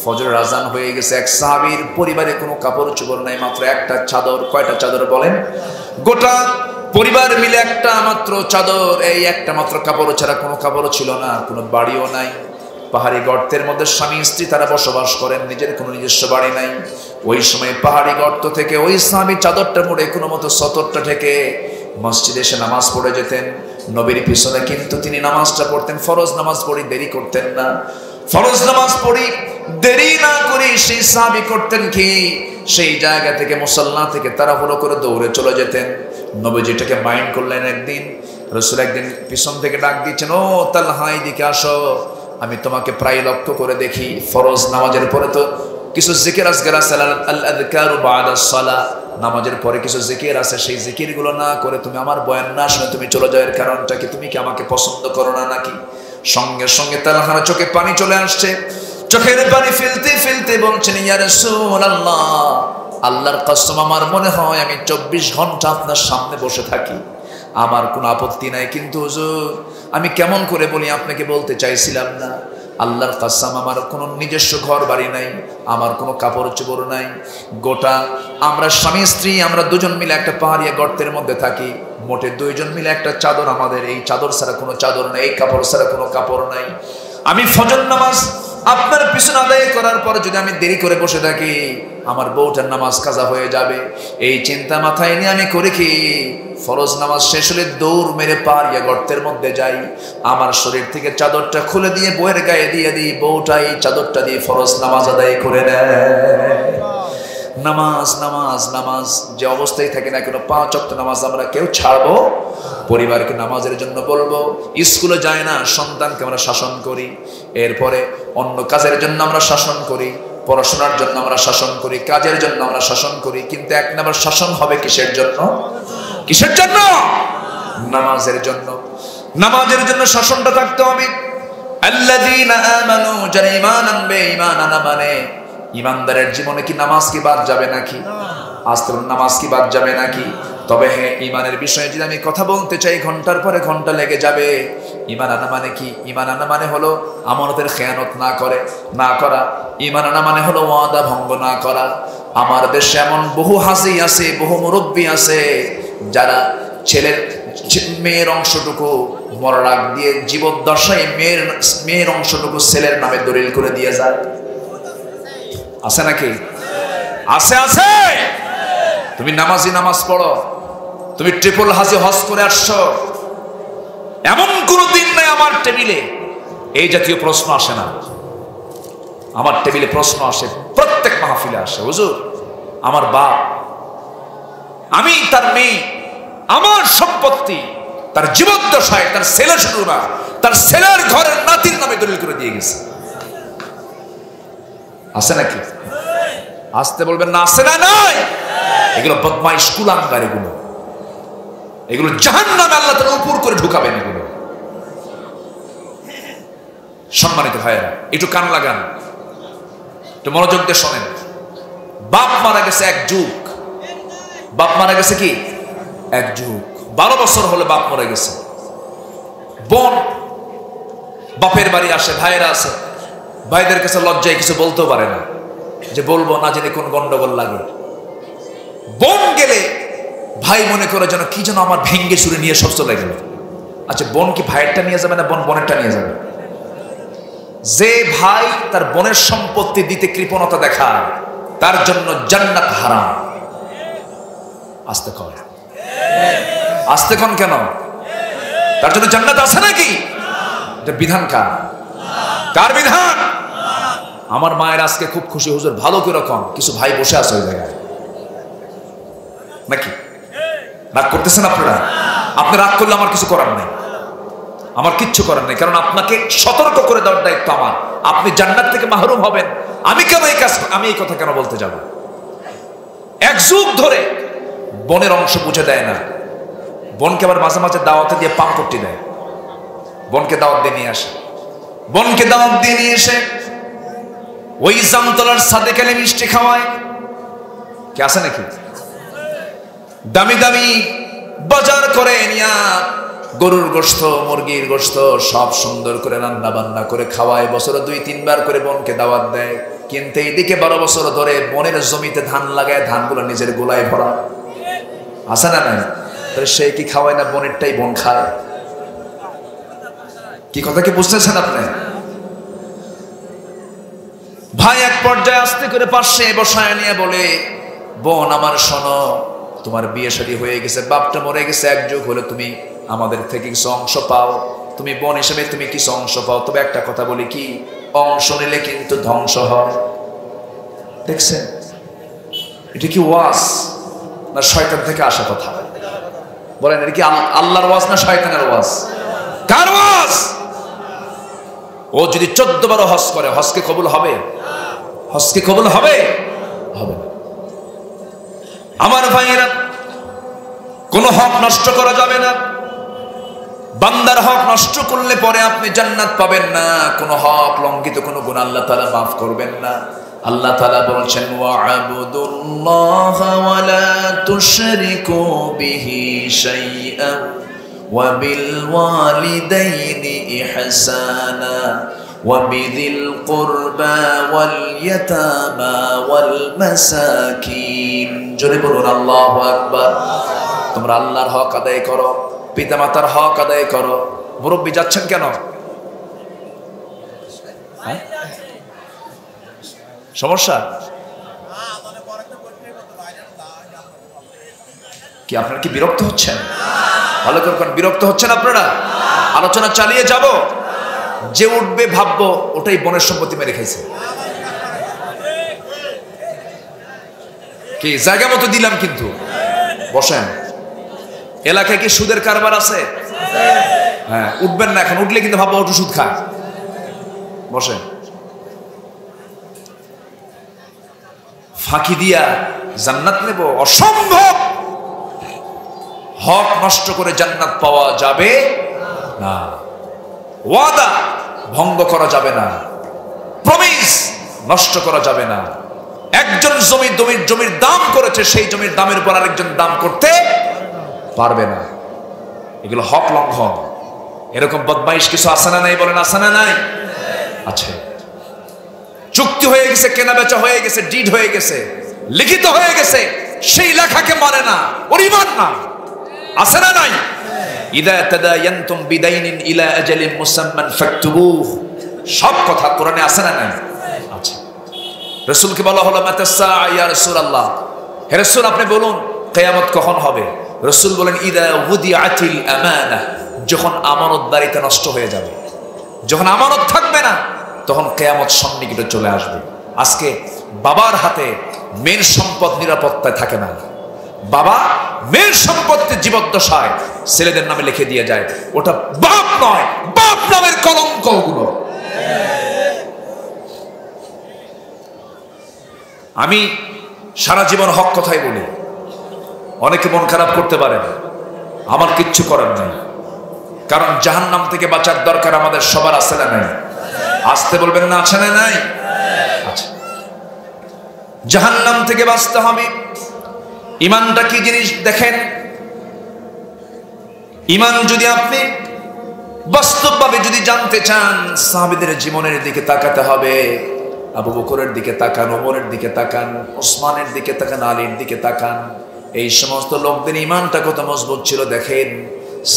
ফজরের আজান হয়ে গেছে, এক সাহাবীর পরিবারে কোনো কাপড় চোপড় নাই, মাত্র একটা চাদর। কয়টা চাদর বলেন? গোটা পরিবার মিলে একটা মাত্র চাদর, এই একটা মাত্র কাপড় ছাড়া কোনো কাপড় ছিল না, কোনো বাড়িও নাই। পাহাড়ি গর্তের মধ্যে স্বামী স্ত্রী তারা বসবাস করেন, নিজের কোনো নিজস্ব বাড়ি নাই। ওই সময় পাহাড়ি গর্ত থেকে ওই স্বামী চাদরটা মুড়ে কোনো মতো সতরটা থেকে মসজিদে এসে নামাজ পড়ে যেতেন নবীর পিছনে। কিন্তু তিনি নামাজটা পড়তেন, ফরজ নামাজ পড়ি দেরি করতেন না। ফরজ নামাজ পড়ি দেরি না করে সেই সাহাবী করতেন কি, সেই জায়গা থেকে মুসাল্লা থেকে তাড়াহুড়ো করে দৌড়ে চলে যেতেন। নবীজি এটাকে মাইন্ড করলেন। একদিন রাসূল একদিন পিছন থেকে ডাক দিচ্ছেন, ও তালহা এদিকে আসো, আমি তোমাকে প্রায় লক্ষ্য করে দেখি ফরজ নামাজের পরে তো কিছু জিকির আজকার আছে, আল আযকারু বা'দাস সালাহ, নামাজের পরে কিছু জিকির আছে, সেই জিকিরগুলো না করে তুমি আমার বয়ান না শুনে তুমি চলে যাও, এর কারণটা কি? তুমি কি আমাকে পছন্দ করো না নাকি? সঙ্গে সঙ্গে তালহার চোখে পানি চলে আসছে, চোখের পানি ফেলতে ফেলতে বলছেন, ইয়া রাসূলুল্লাহ, আল্লাহর কসম আমার মনে হয় আমি 24 ঘন্টা আপনার সামনে বসে থাকি, আমার কোনো আপত্তি নাই, কিন্তু হুজুর আমি কেমন করে বলি আপনাকে বলতে চাইছিলাম না। আল্লাহর কসম আমার কোনো নিজস্ব ঘর বাড়ি নাই, আমার কোনো কাপড় চোপড় নাই, গোটা আমরা স্বামী স্ত্রী আমরা দুজন মিলে একটা পাহাড়িয়া গর্তের মধ্যে থাকি, মোটে 2 জন মিলে একটা চাদর, আমাদের এই চাদর ছাড়া কোনো চাদর নাই, এই কাপড় ছাড়া কোনো কাপড় নাই। আমি ফজর নামাজ আপনার পিছনে আদায় করার পর যদি আমি দেরি করে বসে থাকি, আমার বউটার নামাজ কাজা হয়ে যাবে, এই চিন্তা মাথায় নিয়ে আমি করি কি, ফরজ নামাজ শেষ হলে দৌড় মেরে পাহাড়িয়া গর্তের মধ্যে যাই, আমার শরীর থেকে চাদরটা খুলে দিয়ে বউয়ের গায়ে দিয়ে দিই, বউটা এই চাদরটা দিয়ে ফরজ নামাজ আদায় করে নেয়। নামাজ নামাজ নামাজ যে অবস্থায় থাকে না কেন, 5 ওয়াক্ত নামাজ আমরা কেউ ছাড়বো? পরিবারকে নামাজের জন্য বলবো, স্কুলে যায় না সন্তানকে আমরা শাসন করি, এরপরে অন্য কাজের জন্য আমরা শাসন করি, পড়াশোনার জন্য আমরা শাসন করি, কাজের জন্য আমরা শাসন করি, কিন্তু 1 নম্বর শাসন হবে কিসের জন্য? কিসের জন্য? নামাজের জন্য। নামাজের জন্য শাসনটা থাকতে হবে। আল্লাযীনা আমানু, যারা ঈমান আনবে, ঈমান আনা মানে ইমানদারের জীবনে কি নামাজ কি বাদ যাবে নাকি? আস্তে নামাজ কি বাদ যাবে নাকি? তবে হ্যাঁ, ইমানের বিষয়ে যদি আমি কথা বলতে চাই ঘন্টার পরে ঘন্টা লেগে যাবে। ইমান আনা মানে কি? ইমান আনা মানে হলো আমানতের খেয়ানত না করা। ইমান আনা মানে হলো ওয়াদা ভঙ্গ না করা। আমার দেশে এমন বহু হাজি আছে, বহু মুরব্বী আছে, যারা মেয়ের অংশটুকু মরার আগ দিয়ে জীবদ্দশায় মেয়ের অংশটুকু ছেলের নামে দলিল করে দিয়ে যায়। আছে নাকি? আছে আছে। তুমি নামাজি নামাজ পড়ো, তুমি ট্রিপল হাজি হজ করে আসছো, এমন কোন দিন নাই আমার টেবিলে এই জাতীয় প্রশ্ন আসে না। আমার টেবিলে প্রশ্ন আসে, প্রত্যেক মাহফিলে আসে, হুজুর আমার বাপ, আমি তার মেয়ে, আমার সম্পত্তি তার জীবদ্দশায় তার ছেলে, শুধু না তার ছেলের ঘরের নাতির নামে দলিল করে দিয়ে গেছে। আছে নাকি? আসতে বলবেন না, আছে না? নাই। এগুলো বদমাইশ কুলাঙ্গার, এগুলো জাহান্নামে আল্লাহ তাআলা উপর করে ঢুকাবেন। এগুলো সম্মানিত ভাইয়েরা, একটু কান লাগান, একটু মনোযোগ দিয়ে শোনেন। বাপ মারা গেছে 1 যুগ, বাপ মারা গেছে কি 1 যুগ, 12 বছর হলে বাপ মরে গেছে। বোন বাপের বাড়ি আসে, ভাইয়েরা আছে, ভাইদের কাছে লজ্জায় কিছু বলতেও পারে না, যে বলবো না জেনে কোন গন্ডগোল লাগে। বোন গেলে ভাই মনে করে যেন কি যেন আমার ভেঙ্গে চুরে নিয়ে সব চলে গেল। আচ্ছা, বোন কি ভাইয়েরটা নিয়ে যাবে না বোন বোনেরটা নিয়ে যাবে? যে ভাই তার বোনের সম্পত্তি দিতে কৃপণতা দেখায়, তার জন্য জান্নাত হারাম। আস্তে কর, আস্তে কন কেন? তার জন্য জান্নাত আছে নাকি? এটা বিধান কার? কার বিধান? আমার মায়ের আজকে খুব খুশি, হুজুর ভালো করে কন, কিছু ভাই বসে আছে ওই জায়গায় নাকি? রাগ করতেছেন আপনারা? আপনি রাগ করলে আমার কিছু করার নাই, আমার কিচ্ছু করার নেই, কারণ আপনাকে সতর্ক করে দেওয়ার দায়িত্ব আমার। আপনি জান্নাত থেকে মাহরুম হবেন, আমি কেন এই কাজ, আমি এই কথা কেন বলতে যাব? 1 যুগ ধরে বোনের অংশ বুঝে দেয় না, বোনকে আবার মাঝে মাঝে দাওয়াতে দিয়ে পাম করতে দেয়, বোনকে দাওয়াত দিয়ে নিয়ে আসে, বোনকে দাওয়াত দিয়ে নিয়ে এসে ওই জামতলার সাদেক আলী মিষ্টি খাওয়ায়। কে আছে নাকি? দামি দামি বাজার করে নিয়া গরুর গোশত, মুরগির গোশত সব সুন্দর করে রান্না বান্না করে খাওয়ায়, বছরে 2-3 বার করে বোনকে দাওয়াত দেয়। কিন্তু এইদিকে 12 বছর ধরে বোনের জমিতে ধান লাগায়, ধানগুলো নিজের গোলায় ভরা। আছে না নাই? তাহলে সে কি খাওয়ায় না বোনেরটাই বোন খায়? কি কথা কি বুঝতেছেন আপনি? ভাই এক পর্যায়ে আস্তে করে পাশে বসায় নিয়ে বলে, বোন আমার শোনো, তোমার বিয়ে শাদী হয়ে গেছে, বাপটা মরে গেছে, 1 যুগ হলে তুমি আমাদের থেকে কিছু অংশ পাও, তুমি বোন হিসেবে তুমি কিছু অংশ পাও, তবে একটা কথা বলি, কি অংশ নিলে কিন্তু ধ্বংস হয়। দেখছেন এটা কি ওয়াজ না শয়তান থেকে আসা কথা? বলেন এটা কি আল্লাহর ওয়াজ না শয়তানের ওয়াজ? কার ওয়াজ? ও যদি 14 বার হজ করে, হজ কি কবুল হবে? হজ কি কবুল হবে? হবে না। আমার ভাইয়েরা, কোন হক নষ্ট করা যাবে না। বান্দার হক নষ্ট করলে পরে আপনি জান্নাত পাবেন না। কোন হক লঙ্ঘিত, কোন গুনাহ আল্লাহ তাআলা মাফ করবেন না। আল্লাহ তাআলা বলছেন ওয়া'বুদুল্লাহা ওয়া লা তুশরিকু বিহি শাইআন ওয়া বিল ওয়ালিদাইনি ইহসানা ওয়া বিযিল কুরবা ওয়াল ইয়াতামা ওয়াল মাসাকিন। জোরে বলুন আল্লাহু আকবার। তোমরা আল্লাহর হক আদায় করো, পিতামাতার হক আদায় করো। মুরব্বি যাচ্ছেন কেন? সমস্যা কি? আপনারা কি বিরক্ত হচ্ছেন? ভালো করে বিরক্ত হচ্ছেন আপনারা? আলোচনা চালিয়ে যাব। যে উঠবে ভাববো ওটাই বনের সম্পত্তি মেরে খেয়েছে। কি জায়গা মতো দিলাম, কিন্তু বসেন। এলাকায় কি সুদের কারবার আছে? হ্যাঁ, উঠবেন না এখন। উঠলে কিন্তু ভাববো ওটু সুদ খায়। বসেন। ফাঁকি দিয়া জান্নাত নেব? অসম্ভব। হক নষ্ট করে জান্নাত পাওয়া যাবে না। ওয়াদা ভঙ্গ করা যাবে না। প্রমিস নষ্ট করা যাবে না। একজন জমির দাম করেছে, সেই জমির দামের উপর আরেকজন দাম করতে পারবে না। এগুলো হক লঙ্ঘন। এরকম বদমাইশ কিছু আছে না নাই? বলেন আছে না নাই? আছে। চুক্তি হয়ে গেছে, কেনা বেচা হয়ে গেছে, ডিড হয়ে গেছে, লিখিত হয়ে গেছে, সেই লেখাকে মানে না, ওর ঈমান না। আছে না নাই? ইদা তাদায়ানতুম বিদাইনিন ইলা আজালিন মুসাম্মান ফাকতুবুহু। সব কথা কোরআনে আছে না নাই? আছে। রাসূলকে বলা হলো মাতাসা ইয়া রাসূলুল্লাহ, হে রাসূল আপনি বলুন কিয়ামত কখন হবে? রাসূল বলেন ইদা উদিআতিল আমানা, যখন আমানতদারিতা নষ্ট হয়ে যাবে, যখন আমানত থাকবে না, তখন কিয়ামত সন্নিকটে চলে আসবে। আজকে বাবার হাতে মেয়ের সম্পদ নিরাপত্তায় থাকে না। বাবা মেয়ের সম্পত্তি জীবদ্দশায় ছেলেদের নামে লিখে দিয়ে যায়। ওটা বাপ নয়, বাপ নামের কলঙ্ক ওগুলো। আমি সারা জীবন হক কথাই বলি। অনেকে মন খারাপ করতে পারেন, আমার কিচ্ছু করার নেই। কারণ জাহান্নাম থেকে বাঁচার দরকার আমাদের সবার আছে না নাই? আসতে বলবেন না, আছে না নাই? আচ্ছা, জাহান্নাম থেকে বাঁচতে হবে। ঈমানটা কি জিনিস দেখেন। ঈমান যদি আপনি বাস্তবভাবে যদি জানতে চান, সাহাবীদের জীবনের দিকে তাকাতে হবে। আবু বকরের দিকে তাকান, ওমরের দিকে তাকান, ওসমানের দিকে তাকান, আলীর দিকে তাকান। এই সমস্ত লোকদের ঈমানটা কত মজবুত ছিল দেখেন।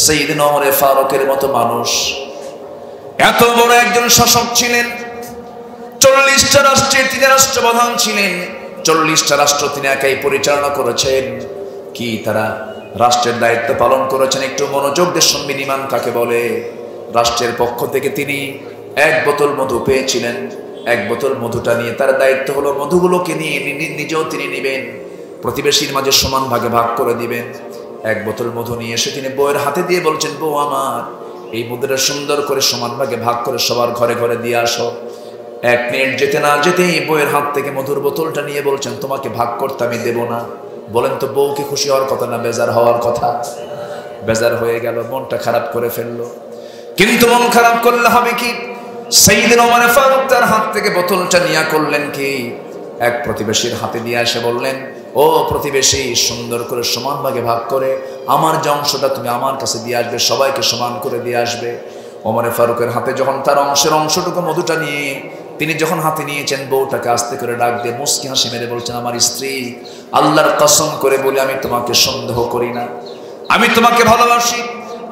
সাইয়েদনা ওমর ফারুকের মতো মানুষ, এত বড় একজন শাসক ছিলেন। 40টা রাষ্ট্রের তিনি রাষ্ট্রপ্রধান ছিলেন। 40টা রাষ্ট্র তিনি একাই পরিচালনা করেছেন। কি তারা রাষ্ট্রের দায়িত্ব পালন করেছেন? একটু মনোযোগ দিয়ে শুনবেন ঈমান কাকে বলে। রাষ্ট্রের পক্ষ থেকে তিনি 1 বোতল মধু পেয়েছিলেন। 1 বোতল মধুটা নিয়ে তার দায়িত্ব হলো মধুগুলোকে নিয়ে নিজেও তিনি নেবেন, প্রতিবেশীর মাঝে সমান ভাগে ভাগ করে দিবেন। 1 বোতল মধু নিয়ে এসে তিনি বউয়ের হাতে দিয়ে বলছেন, বউ আমার এই মধুটা সুন্দর করে সমান ভাগে ভাগ করে সবার ঘরে ঘরে দিয়ে আসো। 1 মিনিট যেতে না যেতেই বউয়ের হাত থেকে মধুর বোতলটা নিয়ে বলছেন, তোমাকে ভাগ করতে আমি দেব না। বলেন তো বউকে খুশি হওয়ার কথা না বেজার হওয়ার কথা? বেজার হয়ে গেল, মনটা খারাপ করে ফেললো। কিন্তু মন খারাপ করলে হবে কি? সাইয়েদনা ওমর ফারুক তার হাত থেকে বোতলটা নিয়ে করলেন কি? 1 প্রতিবেশীর হাতে দিয়ে এসে বললেন, ও প্রতিবেশী, সুন্দর করে সমান ভাগে ভাগ করে আমার যে অংশটা তুমি আমার কাছে দিয়ে আসবে, সবাইকে সমান করে দিয়ে আসবে। ওমর ফারুকের হাতে যখন তার অংশটুকু মধুটা নিয়ে তিনি যখন হাতে নিয়েছেন, বউটাকে আস্তে করে ডাক দিয়ে মুস্কি হাসি মেরে বলছেন, আমার স্ত্রী, আল্লাহর কসম করে বলি আমি তোমাকে সন্দেহ করি না, আমি তোমাকে ভালোবাসি,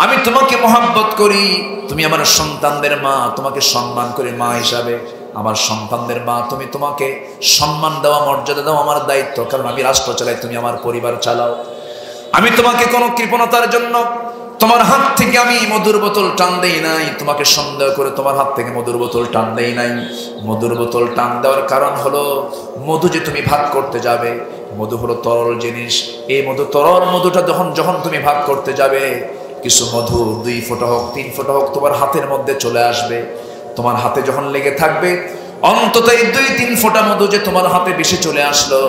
আমি তোমাকে মহব্বত করি। তুমি আমার সন্তানদের মা, তোমাকে সম্মান করি মা হিসাবে। আমার সন্তানদের মা তুমি, তোমাকে সম্মান দেওয়া, মর্যাদা দেওয়া আমার দায়িত্ব। কারণ আমি রাষ্ট্র চালাই, তুমি আমার পরিবার চালাও। আমি তোমাকে কোনো কৃপণতার জন্য, তোমার হাত থেকে আমি মধুর বোতল টান দেই নাই, তোমাকে সন্দেহ করে তোমার হাত থেকে মধুর বোতল টান দেই নাই। মধুর বোতল টান দেওয়ার কারণ হলো মধু যে তুমি ভাগ করতে যাবে, মধু হলো তরল জিনিস। এই মধু, তরল মধুটা যখন তুমি ভাগ করতে যাবে, কিছু মধু 2 ফোঁটা হোক 3 ফোঁটা হোক তোমার হাতের মধ্যে চলে আসবে। তোমার হাতে যখন লেগে থাকবে, অন্তত এই 2-3 ফোঁটা মধু যে তোমার হাতে বেশি চলে আসলো,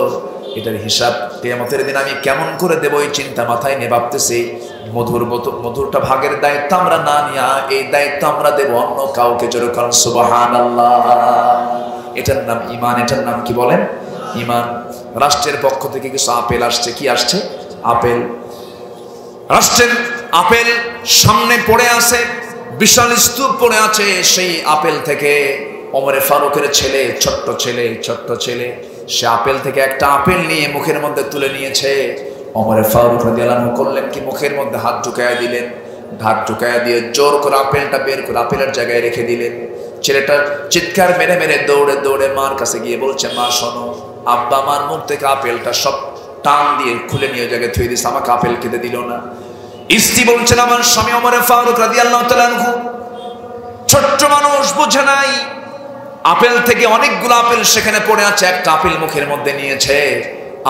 এটার হিসাব কিয়ামতের দিন আমি কেমন করে দেবো, এই চিন্তা মাথায় নিয়ে ভাবতেছি। মধুরটা ভাগের দায়িত্ব আমরা না নিয়া এই দায়িত্ব আমরা দেব অন্য কাউকে। জোরে কারণ সুবহানাল্লাহ। এটার নাম ঈমান। এটার নাম কি বলেন? ঈমান। রাষ্ট্রের পক্ষ থেকে কিছু আপেল আসছে। কি আসছে? আপেল। রাষ্ট্রের আপেল সামনে পড়ে আছে, বিশাল স্তূপ পড়ে আছে। সেই আপেল থেকে ওমরে ফারুকের ছেলে, ছোট্ট ছেলে, সে আপেল থেকে একটা আপেল নিয়ে মুখের মধ্যে তুলে নিয়েছে। ওমরে ফারুক রাদিয়াল্লাহু আনহু করলেন কি, মুখের মধ্যে হাত ঢুকায়া দিলেন। হাত ঢুকায়া দিয়ে জোর করে আপেলটা বের করে আপেলের জায়গায় রেখে দিলেন। ছেলেটা চিৎকার মেরে মেরে দৌড়ে মার কাছে গিয়ে বলছে, মা শোনো, আব্বা আমার মুখ থেকে আপেলটা সব টান দিয়ে খুলে নিয়ে জায়গায় থুয়ে দিচ্ছে, আমাকে আপেল খেতে দিল না। স্ত্রী বলছেন, আমার স্বামী ওমরে ফারুক রাদিয়াল্লাহু তাআলা আনহু ছোট্ট মানুষ, বুঝে নাই। আপেল থেকে অনেকগুলো আপেল সেখানে পড়ে আছে, একটা আপেল মুখের মধ্যে নিয়েছে,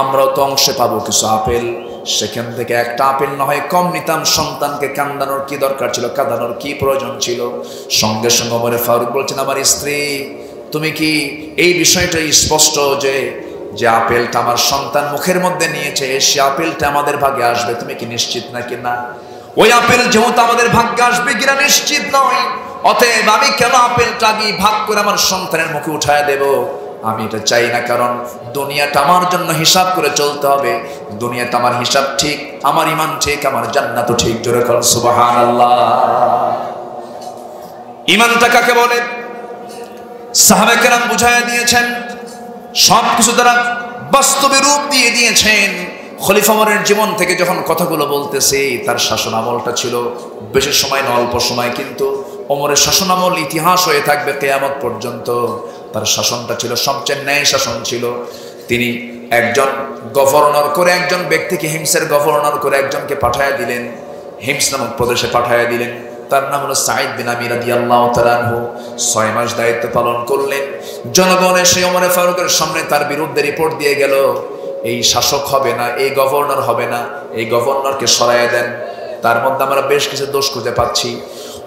আমরাও তো অংশে পাবো কিছু আপেল। সেখান থেকে একটা আপেল না হয় কম নিতাম। সন্তানকে কান্দানোর কি দরকার ছিল, কাঁদানোর কি প্রয়োজন ছিল? সঙ্গে সঙ্গে ওমরে ফারুক বলছেন, আমার স্ত্রী, তুমি কি এই বিষয়টা স্পষ্ট যে আপেলটা আমার সন্তান মুখের মধ্যে নিয়েছে, সে আপেলটা আমাদের ভাগে আসবে, তুমি কি নিশ্চিত নাকি না? ওই আপেল যেহেতু আমাদের ভাগ্যে আসবে কিনা নিশ্চিত নয়, অতএব আমি কেন আপেলটা গিয়ে ভাগ করে আমার সন্তানের মুখে উঠায় দেব? আমি এটা চাই না, কারণ দুনিয়াটা আমার জন্য হিসাব করে চলতে হবে। দুনিয়াটা আমার হিসাব ঠিক, আমার ঈমান ঠিক, আমার জান্নাতও ঠিক। জোরে বলুন সুবহানাল্লাহ। ঈমানটা কাকে বলে? সাহাবায়ে কেরাম বুঝায়া দিয়েছেন, সবকিছু দ্বারা বাস্তবে রূপ দিয়ে দিয়েছেন। খলিফা ওমরের জীবন থেকে যখন কথাগুলো বলতেছি, তার শাসন আমলটা ছিল বেশি সময় না, অল্প সময়, কিন্তু ওমরের শাসন আমল ইতিহাস হয়ে থাকবে কিয়ামত পর্যন্ত। তার শাসনটা ছিল সবচেয়ে ন্যায় শাসন ছিল। তিনি একজন গভর্নর করে একজন ব্যক্তিকে, হিমসের গভর্নর করে একজনকে পাঠায়া দিলেন, হিমস নামক প্রদেশে পাঠায়া দিলেন। তার নাম হলো সাঈদ বিন আমির রাদিয়াল্লাহু তাআলা আনহু। 6 মাস দায়িত্ব পালন করলেন। জনগণ এসে ওমরে ফারুকের সামনে তার বিরুদ্ধে রিপোর্ট দিয়ে গেল, এই শাসক হবে না, এই গভর্নর হবে না, এই গভর্নরকে সরাইয়া দেন। তার মধ্যে আমরা বেশ কিছু দোষ খুঁজে পাচ্ছি।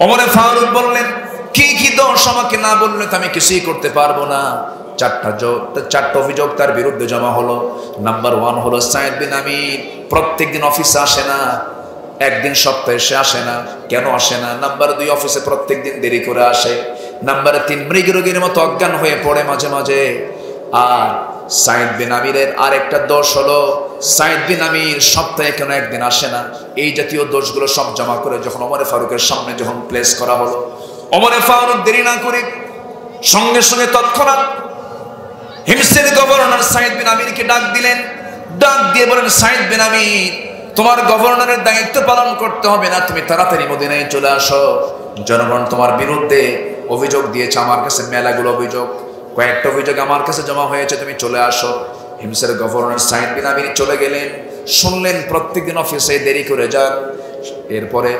ওমরে ফারুক বললেন, কি কি দোষ আমাকে না বললে তো আমি কিছুই করতে পারবো না। 4টা অভিযোগ তার বিরুদ্ধে জমা হলো। নাম্বার 1 হলো সাঈদ বিন আমির প্রত্যেকদিন অফিসে আসে না, একদিন সপ্তাহে সে আসে না। কেন আসে না? নাম্বার 2, অফিসে প্রত্যেকদিন দেরি করে আসে। নাম্বার 3, মৃগরোগীর মতো অজ্ঞান হয়ে পড়ে মাঝে মাঝে। আর সাঈদ বিন আমিরের আরেকটা দোষ হলো, সাঈদ বিন আমির সপ্তাহে কেন একদিন আসে না। এই জাতীয় দোষগুলো সব জমা করে যখন ওমরে ফারুকের সামনে যখন প্লেস করা হলো, ওমরে ফারুক দেরি না করে সঙ্গে সঙ্গে তৎক্ষণাৎ হিমসের গভর্নর সাঈদ বিন আমিরকে ডাক দিলেন। ডাক দিয়ে বলেন, সাঈদ বিন আমির, তোমার গভর্নরের দায়িত্ব পালন করতে হবে না, তুমি তাড়াতাড়ি মদিনায় চলে আসো। জনগণ তোমার বিরুদ্ধে অভিযোগ দিয়েছে, আমার কাছে মেলাগুলো অভিযোগ, কয়েকটা অভিযোগ আমার কাছে জমা হয়েছে, তুমি চলে আসো। হিমসের গভর্নর সাঈদ বিন আমির চলে গেলেন। শুনলেন প্রত্যেকদিন অফিসে দেরি করে যান, এরপরে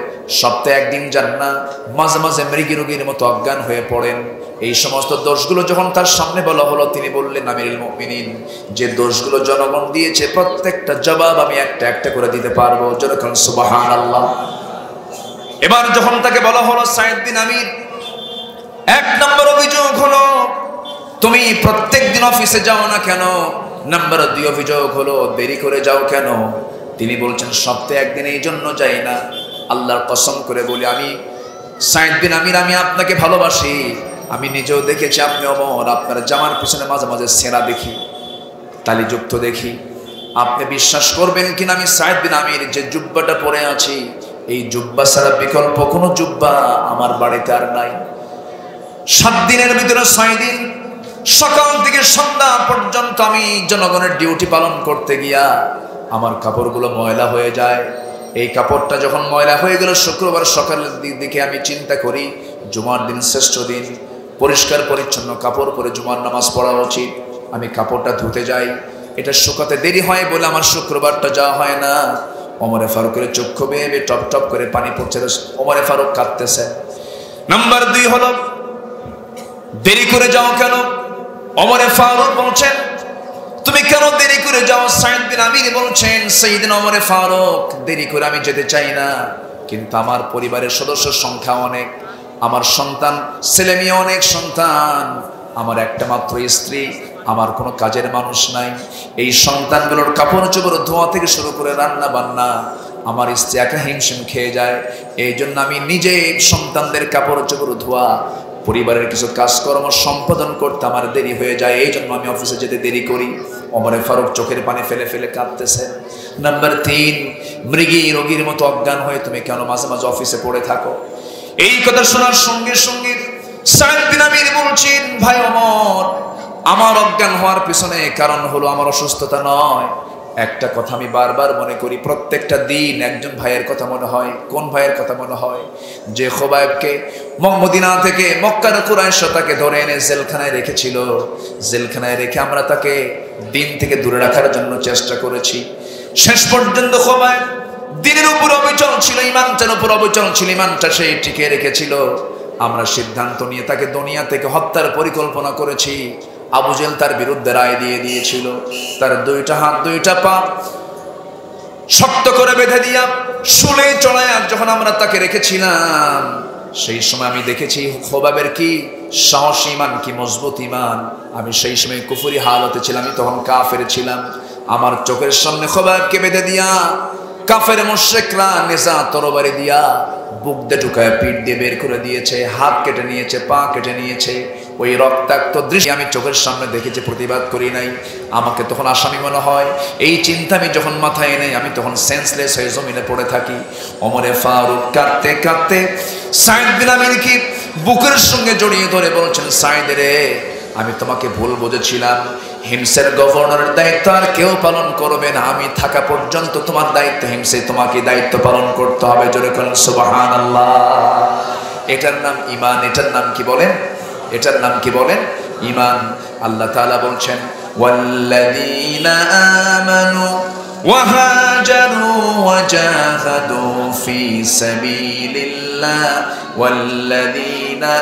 সপ্তাহে একদিন যান না, মাঝে মাঝে মৃগী মতো অজ্ঞান হয়ে পড়েন। এই সমস্ত দোষগুলো যখন তার সামনে বলা হলো, তিনি বললেন, আমিরুল মুমিনিন, যে দোষগুলো জনগণ দিয়েছে প্রত্যেকটা জবাব আমি একটা একটা করে দিতে পারবো। যেরকম সুবহানাল্লাহ। এবার যখন তাকে বলা হলো, সাঈদ বিন আমির, 1 নম্বর অভিযোগ হলো তুমি প্রত্যেকদিন অফিসে যাও না কেন? নাম্বার 2 অভিযোগ হলো দেরি করে যাও কেন? তিনি বলছেন, সপ্তাহে একদিন এই জন্য যাই না, আল্লাহর কসম করে বলি, আমি সাঈদ বিন আমির, আমি আপনাকে ভালোবাসি। আমি নিজেও দেখেছি আপনি ওমর, আপনার জামার পিছনে মাঝে মাঝে সেনা দেখি, তালিযুক্ত দেখি। আপনি বিশ্বাস করবেন কিনা, আমি সাঈদ বিন আমির যে জুব্বাটা পরে আছি, এই জুব্বা ছাড়া বিকল্প কোনো জুব্বা আমার বাড়িতে আর নাই। 7 দিনের ভিতরে 6 দিন সকাল থেকে সন্ধ্যা পর্যন্ত আমি জনগণের ডিউটি পালন করতে গিয়া আমার কাপড়গুলো ময়লা হয়ে যায়। এই কাপড়টা যখন ময়লা হয়ে গেল, শুক্রবার সকালের দিকে আমি চিন্তা করি, জুমার দিন শ্রেষ্ঠ দিন, পরিষ্কার পরিচ্ছন্ন কাপড় পরে জুমার নামাজ পড়া উচিত। আমি কাপড়টা ধুতে যাই, এটা শুকাতে দেরি হয় বলে আমার শুক্রবারটা যাওয়া হয় না। ওমরে ফারুকের চক্ষু বেয়ে বেয়ে টপ টপ করে পানি পড়ছে, ওমরে ফারুক কাঁদতেছে। নাম্বার 2 হলো দেরি করে যাও কেন? ওমরে ফারুক বলছেন তুমি কেন দেরি করে যাও? সাইদ বিন আমির বলছেন সাইয়েদনা ওমরে ফারুক, দেরি করে আমি যেতে চাই না, কিন্তু আমার পরিবারের সদস্যের সংখ্যা অনেক, আমার সন্তান ছেলে মেয়ে অনেক সন্তান, আমার একটা মাত্র স্ত্রী, আমার কোনো কাজের মানুষ নাই, এই সন্তানগুলোর কাপড় চোপড় ধোয়া থেকে শুরু করে রান্না বান্না আমার স্ত্রী একা হিমশিম খেয়ে যায়, এই জন্য আমি নিজে সন্তানদের কাপড় চোপড় ধোয়া পরিবারের কিছু কাজকর্ম সম্পাদন করতে আমার দেরি হয়ে যায়, এই জন্য আমি অফিসে যেতে দেরি করি। ওমরে ফারুক চোখের পানি ফেলে ফেলে কাঁদতেছে। নাম্বার 3, মৃগী রোগীর মতো অজ্ঞান হয়ে তুমি কেন মাঝে মাঝে অফিসে পড়ে থাকো? এই কথা শোনার সঙ্গে সঙ্গে সাইদ বিন আমির বলছেন ভাই ওমর, আমার অজ্ঞান হওয়ার পিছনে কারণ হলো আমার অসুস্থতা নয়, একটা কথা আমি বারবার মনে করি, প্রত্যেকটা দিন একজন ভাইয়ের কথা মনে হয়। কোন ভাইয়ের কথা মনে হয়? যে খোবাইবকে মদিনা থেকে মক্কার কুরাইশ তাকে ধরে এনে জেলখানায় রেখেছিল, জেলখানায় রেখে আমরা তাকে দিন থেকে দূরে রাখার জন্য চেষ্টা করেছি। শেষ পর্যন্ত খোবাইব দিনের উপর অবিচল ছিল, ইমানটার উপর অবিচল ছিল, ইমানটা সে টিকে রেখেছিল। আমরা সিদ্ধান্ত নিয়ে তাকে দুনিয়া থেকে হত্যার পরিকল্পনা করেছি। আবু জেহেল তার বিরুদ্ধে রায় দিয়ে দিয়েছিল, তার 2টা হাত 2টা পা শক্ত করে বেঁধে দিয়া শুলে চড়ায় যখন আমরা তাকে রেখেছিলাম, সেই সময় আমি দেখেছি খোবাবের কি সাহসী ইমান, কি মজবুত ইমান। আমি সেই সময় কুফরি হালতে ছিলাম, আমি তখন কাফের ছিলাম। আমার চোখের সামনে খোবাবকে বেঁধে দিয়া কাফের মুশরিকরা নেজা তরবারি দিয়া বুক দিয়ে ঢুকায় পিঠ দিয়ে বের করে দিয়েছে, হাত কেটে নিয়েছে, পা কেটে নিয়েছে। ওই রক্তাক্ত দৃশ্য আমি চোখের সামনে দেখেছি, প্রতিবাদ করি নাই। আমাকে তখন আসামি মনে হয়। এই চিন্তা আমি যখন মাথায় এনে আমি তখন সেন্সলেস হয়ে জমিনে পড়ে থাকি। ওমরে ফারুক কাঁদতে কাঁদতে সাইদ বিন আমিরকে বুকের সঙ্গে জড়িয়ে ধরে বলছেন, সাইদ রে, আমি তোমাকে ভুল বুঝেছিলাম, হিমসের গভর্নরের দায়িত্ব আর কেউ পালন করবে না, আমি থাকা পর্যন্ত তোমার দায়িত্ব হিমসে তোমাকে দায়িত্ব পালন করতে হবে। জোরে বলেন সুবহানাল্লাহ। এটার নাম ঈমান। এটার নাম কি বলেন? এটার নাম কি বলেন? ঈমান। আল্লাহ তাআলা বলছেন ওয়াল্লাযীনা আমানু ওয়া হাজারু ওয়া জাহাদু ফি সাবিলিল্লাহ ওয়াল্লাযীনা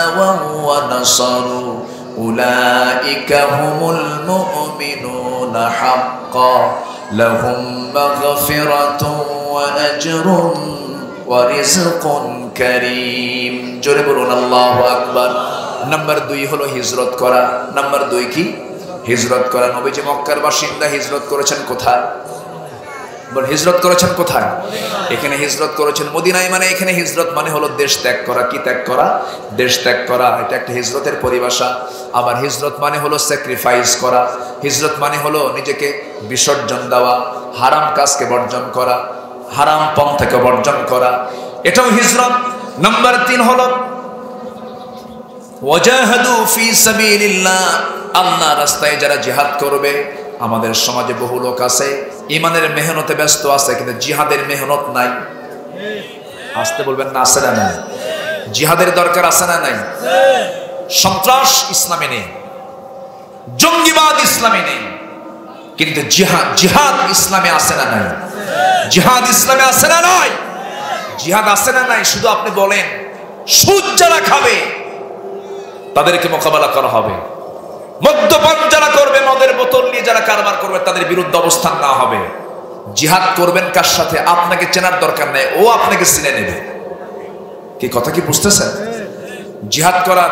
আওয়াউ ওয়া নাসারু উলাইকা হুমুল মুমিনুনা হাক্কান লাহুম মাগফিরাতুন ওয়া আজরুন ওয়া রিজকুন কারীম। জোরে বলুন আল্লাহু আকবার। নাম্বার 2 হলো হিজরত করা। নাম্বার 2 কি? হিজরত করা। নবীজি মক্কার বাসিন্দা, হিজরত করেছেন কোথায়? বল, হিজরত করেছেন কোথায়? এখানে হিজরত করেছেন মদিনায়। মানে এখানে হিজরত মানে হলো দেশ ত্যাগ করা। কি ত্যাগ করা? দেশ ত্যাগ করা। এটা একটা হিজরতের পরিভাষা। আবার হিজরত মানে হলো স্যাক্রিফাইস করা। হিজরত মানে হলো নিজেকে বিসর্জন দেওয়া, হারাম কাজকে বর্জন করা, হারাম পন্থাকে বর্জন করা, এটাও হিজরত। নাম্বার 3 হলো ওয়াজাহাদু ফি সাবিলিল্লাহ, আল্লাহর রাস্তায় যারা জিহাদ করবে। আমাদের সমাজে বহু লোক আছে ইমানের মেহনতে ব্যস্ত আছে, কিন্তু জিহাদের মেহনত নাই। আসতে বলবেন না, আছে না নাই? জিহাদের দরকার আছে না নাই? সন্ত্রাস ইসলামে নেই, জঙ্গিবাদ ইসলামে নেই, কিন্তু জিহাদ ইসলামে আছে না নাই? জিহাদ ইসলামে আছে না নাই? জিহাদ আছে না নাই? শুধু আপনি বলেন, সুদ যারা খাবে তাদেরকে মোকাবেলা করা হবে, মদ্যপান যারা করবে, মদের বোতল নিয়ে যারা কারবার করবে তাদের বিরুদ্ধে অবস্থান নেওয়া হবে। জিহাদ করবেন কার সাথে? আপনাকে চেনার দরকার নেই, ও আপনাকে চিনে নেবে। কি কথা কি বুঝতেছেন? জিহাদ করার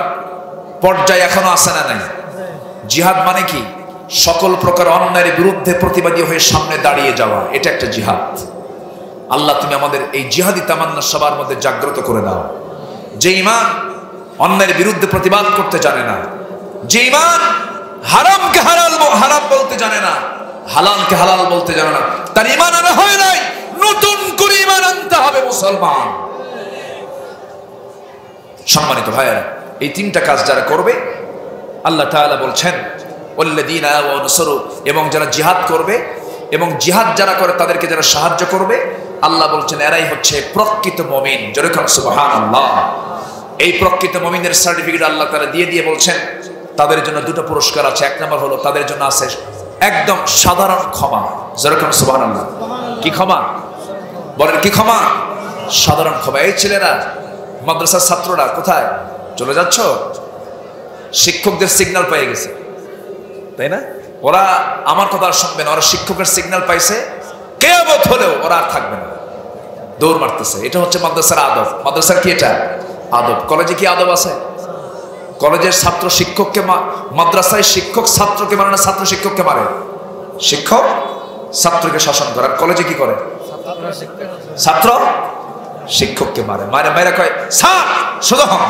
পর্যায়ে এখনো আছে না নাই? জিহাদ মানে কি? সকল প্রকার অন্যায়ের বিরুদ্ধে প্রতিবাদী হয়ে সামনে দাঁড়িয়ে যাওয়া, এটা একটা জিহাদ। আল্লাহ তুমি আমাদের এই জিহাদি তামান্না সবার মধ্যে জাগ্রত করে দাও। যে ঈমান অন্যায়ের বিরুদ্ধে প্রতিবাদ করতে জানে না, যে ঈমান হারামকে হারাম বলতে জানে না, হালালকে হালাল বলতে জানে না, তার ঈমান আনা হয় নাই। নতুন করে ঈমান আনতে হবে মুসলমান। সম্মানিত ভাইয়েরা, এই 3টা কাজ যারা করবে আল্লাহ তাআলা বলছেন ওয়াল্লাযীনা আমানু ওয়া নাসারু, এবং যারা জিহাদ করবে এবং জিহাদ যারা করে তাদেরকে যারা সাহায্য করবে, আল্লাহ বলছেন এরাই হচ্ছে প্রকৃত মুমিন। জোরে বলুন সুবহানাল্লাহ। এই প্রকৃত মুমিনের সার্টিফিকেট আল্লাহ তাআলা দিয়ে বলছেন তাদের জন্য 2টা পুরস্কার আছে। 1 নম্বর হলো তাদের জন্য আছে একদম সাধারণ ক্ষমা। জোরে বলুন সুবহানাল্লাহ। কি ক্ষমা? বলেন কি ক্ষমা? সাধারণ ক্ষমা। এই ছেলেরা, মাদ্রাসার ছাত্ররা কোথায় চলে যাচ্ছ? শিক্ষকদের সিগন্যাল পেয়ে গেছে, তাই না? ওরা আমার কথা আর শুনবে না, ওরা শিক্ষকের সিগন্যাল পাইছে, কিয়ামত হলেও ওরা আর থাকবে না, দৌড় মারতেছে। এটা হচ্ছে মাদ্রাসার আদব। মাদ্রাসার কি এটা? আদব। কলেজে কি আদব আছে? কলেজের ছাত্র শিক্ষককে, মাদ্রাসায় শিক্ষক ছাত্রকে মারে না, ছাত্র শিক্ষককে মারে। শিক্ষক ছাত্রকে শাসন করে। আর কলেজে কি করে? ছাত্র শিক্ষককে মারে। মারে মারে কয় স্যার সোজা হন।